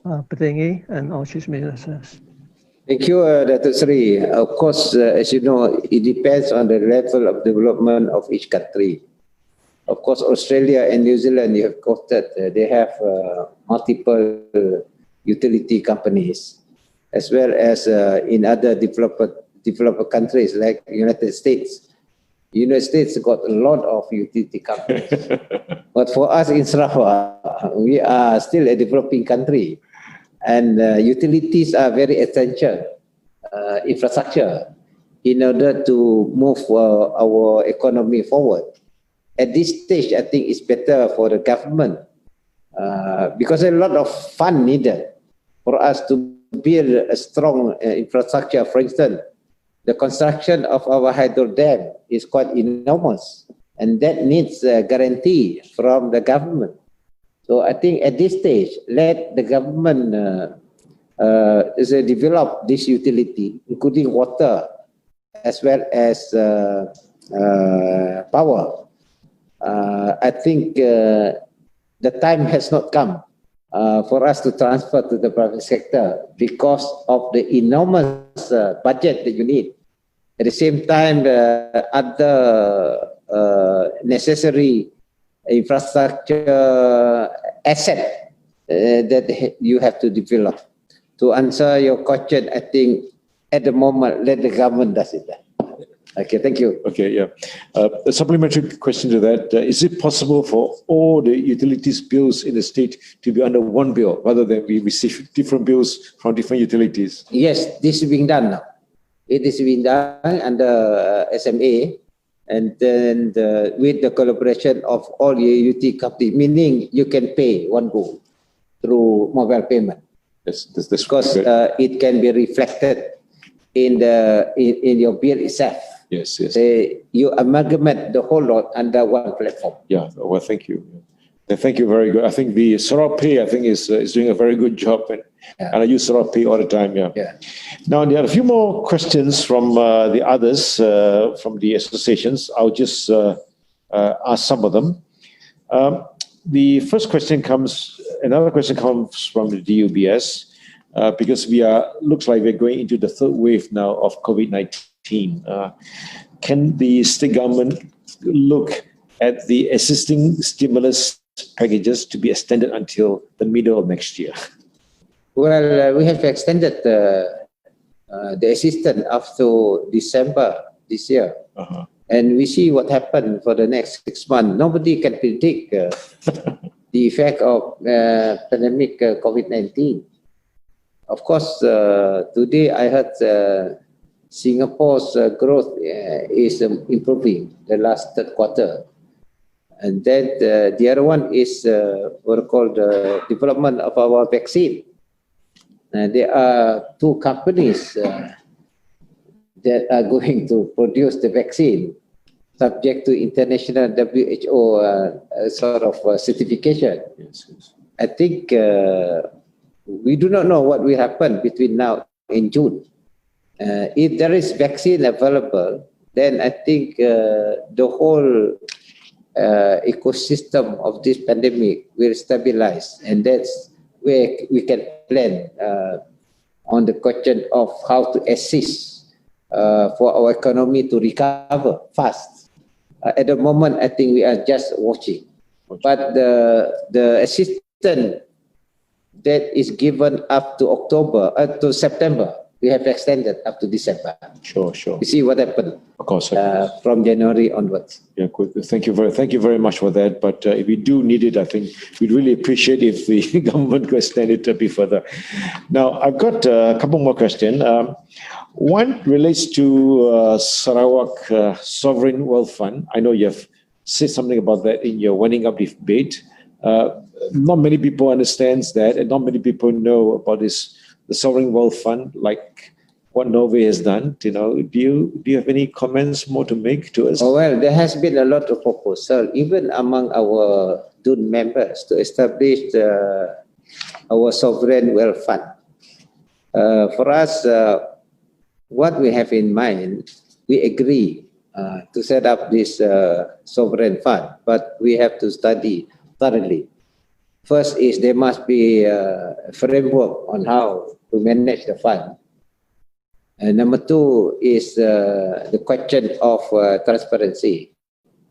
Patingi and our Chief Ministers. Thank you, Dato' Sri. Of course, as you know, it depends on the level of development of each country. Of course, Australia and New Zealand, you have quoted, they have multiple utility companies, as well as in other developed countries like United States. United States got a lot of utility companies. But for us in Sarawak, we are still a developing country. And utilities are very essential infrastructure in order to move our economy forward. At this stage, I think it's better for the government because a lot of fund needed for us to build a strong infrastructure. For instance, the construction of our hydro dam is quite enormous, and that needs a guarantee from the government. So I think at this stage, let the government develop this utility, including water as well as power. I think the time has not come for us to transfer to the private sector because of the enormous budget that you need. At the same time, the other necessary infrastructure asset that you have to develop. To answer your question, I think at the moment, let the government does it. Okay, thank you. Okay, yeah. A supplementary question to that. Is it possible for all the utilities bills in the state to be under one bill rather than we receive different bills from different utilities? Yes, this is being done now. It is being done under SMA, and then with the collaboration of all your utility companies, meaning you can pay one go through mobile payment. That's because it can be reflected in your bill itself. Yes, yes. You amalgamate the whole lot under one platform. Yeah, well, thank you. Thank you, very good. I think the SARAWAK Pay, I think, is doing a very good job, and I use SARAWAK Pay all the time. Yeah. Now, there are a few more questions from the others from the associations. I'll just ask some of them. The first question another question comes from the DUBS because looks like we're going into the third wave now of COVID-19. Can the state government look at the existing stimulus packages to be extended until the middle of next year? Well, we have extended the assistance up to December this year. And we see what happened for the next 6 months. Nobody can predict the effect of pandemic COVID-19. Of course, today I heard Singapore's growth is improving the last third quarter. And then the other one is what we call the development of our vaccine. There are 2 companies that are going to produce the vaccine subject to international WHO sort of certification. I think we do not know what will happen between now and June. If there is vaccine available, then I think the whole ecosystem of this pandemic will stabilize, and that's where we can plan on the question of how to assist for our economy to recover fast. At the moment, I think we are just watching. But the assistance that is given up to September we have extended up to December. Sure, sure. We see what happened. Of course. From January onwards. Yeah, good. Thank you very much for that. But if we do need it, I think we'd really appreciate if the government could extend it a bit further. Now, I've got a couple more questions. One relates to Sarawak Sovereign Wealth Fund. I know you have said something about that in your winding up debate. Not many people understand that, and not many people know about this, the Sovereign Wealth Fund, like what Norway has done. You know, do you have any comments more to make to us? Oh, well, there has been a lot of proposal, even among our DUN members, to establish our Sovereign Wealth Fund. For us, what we have in mind, we agree to set up this sovereign fund, but we have to study thoroughly. First is there must be a framework on how to manage the fund. And number two is the question of transparency.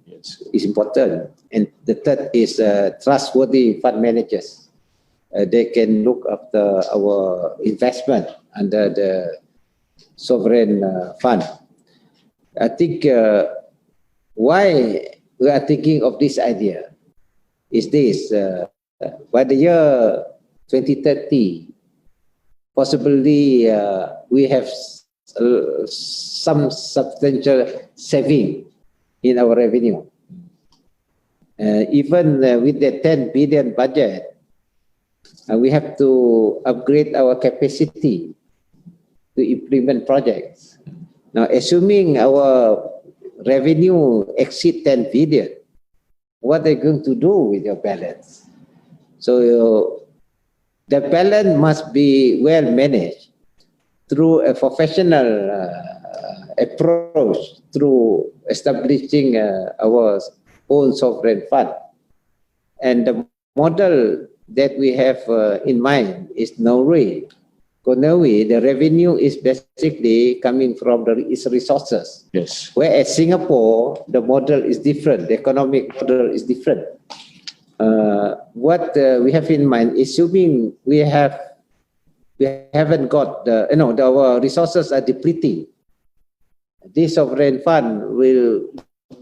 Yes. Is important. And the third is trustworthy fund managers. They can look after our investment under the sovereign fund. I think why we are thinking of this idea is this. By the year 2030, possibly we have some substantial saving in our revenue. Even with the 10 billion budget, we have to upgrade our capacity to implement projects. Now, assuming our revenue exceed 10 billion, what are you going to do with your balance? So the balance must be well managed through a professional approach, through establishing our own sovereign fund. And the model that we have in mind is Norway. For Norway, the revenue is basically coming from its resources. Yes. Whereas Singapore, the model is different. The economic model is different. What we have in mind, assuming we haven't got our resources are depleting, this sovereign fund will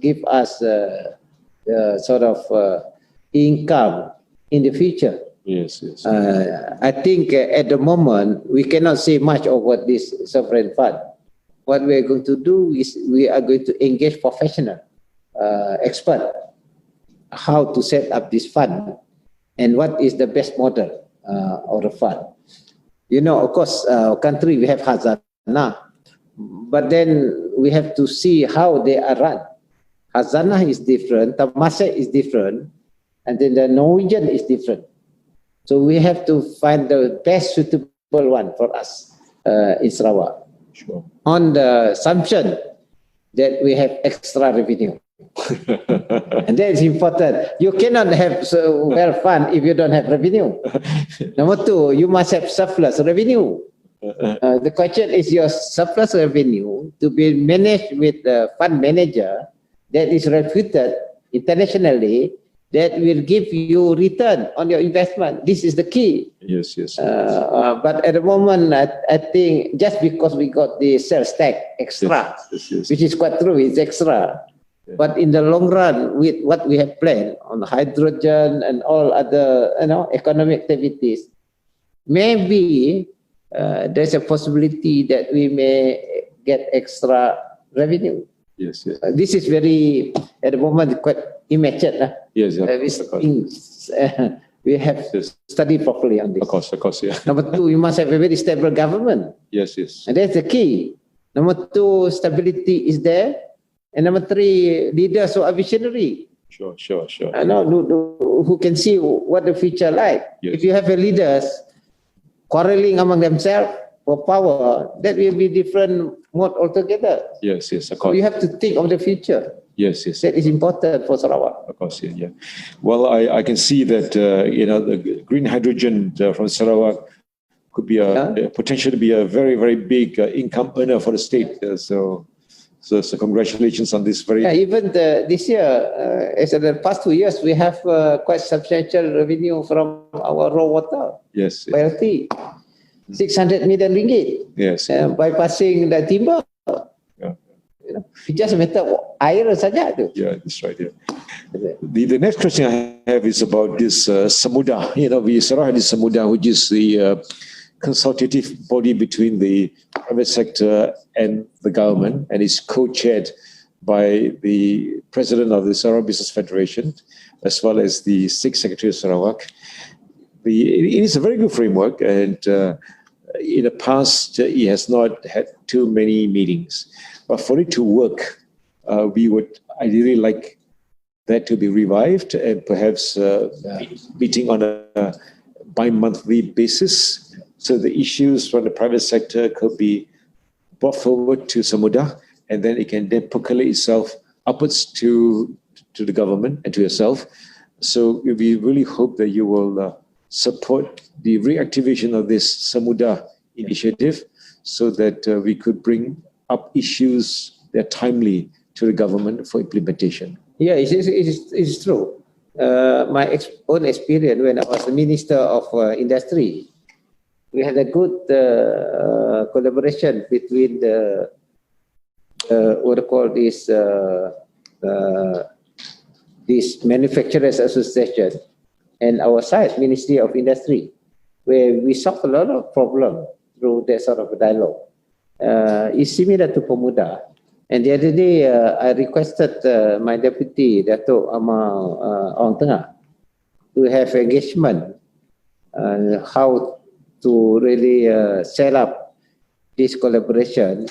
give us sort of income in the future. Yes, yes. I think at the moment we cannot say much about this sovereign fund. What we are going to do is we are going to engage professional expert how to set up this fund and what is the best model of the fund. You know, of course, our country we have Hazana, but then we have to see how they are run. Hazana is different, Temasek is different, and then the Norwegian is different. So we have to find the best suitable one for us in Sarawak. Sure. On the assumption that we have extra revenue. And that is important. You cannot have wealth fund if you don't have revenue. Number two, you must have surplus revenue. The question is your surplus revenue to be managed with a fund manager that is reputed internationally, that will give you return on your investment. This is the key. Yes, yes. But at the moment, I think just because we got the sales tax extra, yes. which is quite true, it's extra. Yeah. But in the long run, with what we have planned on hydrogen and all other economic activities, maybe there's a possibility that we may get extra revenue. Yes, yes. This is very, at the moment, quite immature. Yes, we have studied properly on this. Of course, yeah. Number two, you must have a very stable government. Yes, yes. And that's the key. Number two, stability is there. And number three, leaders who are visionary. Sure. Who can see what the future like. Yes. If you have a leaders quarreling among themselves for power, that will be different mode altogether. Yes, of course. So you have to think of the future. Yes. That is important for Sarawak. Of course, yeah. Well, I can see that the green hydrogen from Sarawak could be potentially be a very, very big income earner for the state. So congratulations on this very. Yeah, even this year, as in the past 2 years, we have quite substantial revenue from our raw water. Yes. Royalty. 600 million ringgit. Yes. Bypassing the timber. It's just a matter of air saja tu. Yeah, that's right. Yeah. The next question I have is about this Samuda. Sarawak had this Samuda, which is the consultative body between the private sector and the government, and is co-chaired by the president of the Sarawak Business Federation, as well as the Sixth Secretary of Sarawak. It is a very good framework, and in the past, it has not had too many meetings. But for it to work, we would ideally like that to be revived and perhaps meeting on a bi-monthly basis, so the issues from the private sector could be brought forward to Samuda, and then it can then percolate itself upwards to the government and to yourself. So we really hope that you will support the reactivation of this Samuda initiative, so that we could bring up issues that are timely to the government for implementation. Yeah, it's true. My own experience when I was the Minister of Industry, we had a good collaboration between the what do you call this Manufacturers Association and our side, Ministry of Industry, where we solved a lot of problems through that sort of dialogue. It's similar to Pemuda. And the other day, I requested my deputy, Dato' Amal Orang Tengah, to have engagement on how to really set up this collaboration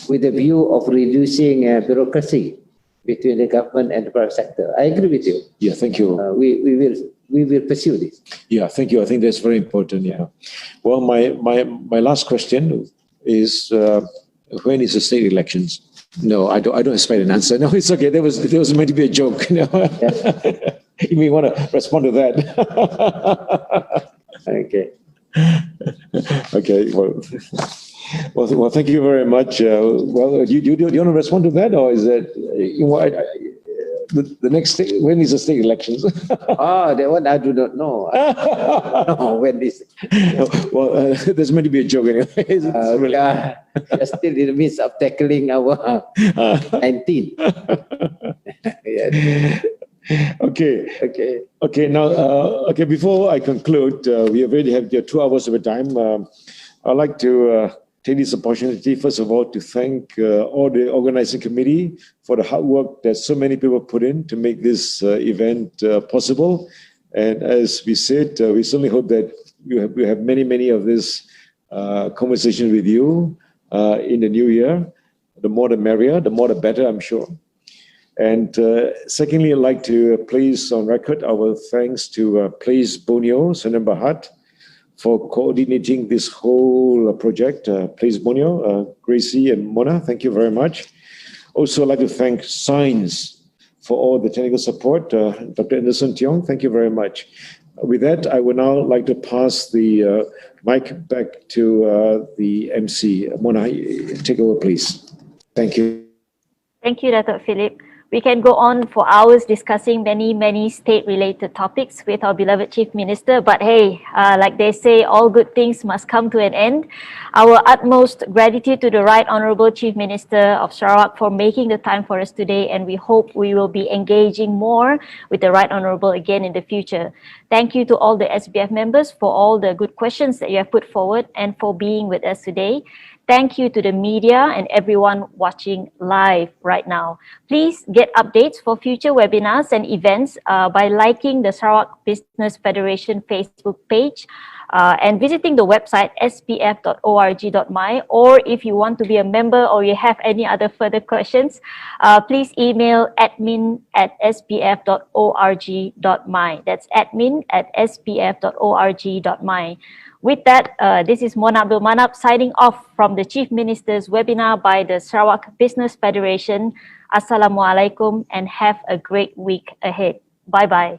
with the view of reducing bureaucracy between the government and the private sector. I agree with you. Yeah, thank you. We will pursue this. Yeah, thank you. I think that's very important. Yeah. Well, my last question is, when is the state elections? No, I don't expect an answer. No, it's okay. There was meant to be a joke. You may want to respond to that. Okay. Okay. Well, thank you very much. Do you want to respond to that, or is that the next state? When is the state elections? That one I do not know. No, when is? Well, there's meant to be a joke anyway. We are still in the midst of tackling our 19. Yes. Okay. Now, before I conclude, we already have 2 hours of a time. I'd like to take this opportunity, first of all, to thank all the organizing committee for the hard work that so many people put in to make this event possible. And as we said, we certainly hope that we have many of these conversations with you in the new year. The more the merrier, the more the better, I'm sure. And secondly, I'd like to place on record our thanks to Place Borneo, Senan Berhad, for coordinating this whole project. Place Borneo, Gracie and Mona, thank you very much. Also, I'd like to thank Science for all the technical support. Dr. Anderson Tiong, thank you very much. With that, I would now like to pass the mic back to the MC. Mona, take over, please. Thank you. Thank you, Dr. Philip. We can go on for hours discussing many state-related topics with our beloved Chief Minister. But hey, like they say, all good things must come to an end. Our utmost gratitude to the Right Honourable Chief Minister of Sarawak for making the time for us today, and we hope we will be engaging more with the Right Honourable again in the future. Thank you to all the SBF members for all the good questions that you have put forward and for being with us today. Thank you to the media and everyone watching live right now. Please get updates for future webinars and events by liking the Sarawak Business Federation Facebook page and visiting the website spf.org.my, or if you want to be a member or you have any other further questions, please email admin@spf.org.my. That's admin@spf.org.my. With that, this is Mona Abdul Manap signing off from the Chief Minister's webinar by the Sarawak Business Federation. Assalamualaikum and have a great week ahead. Bye-bye.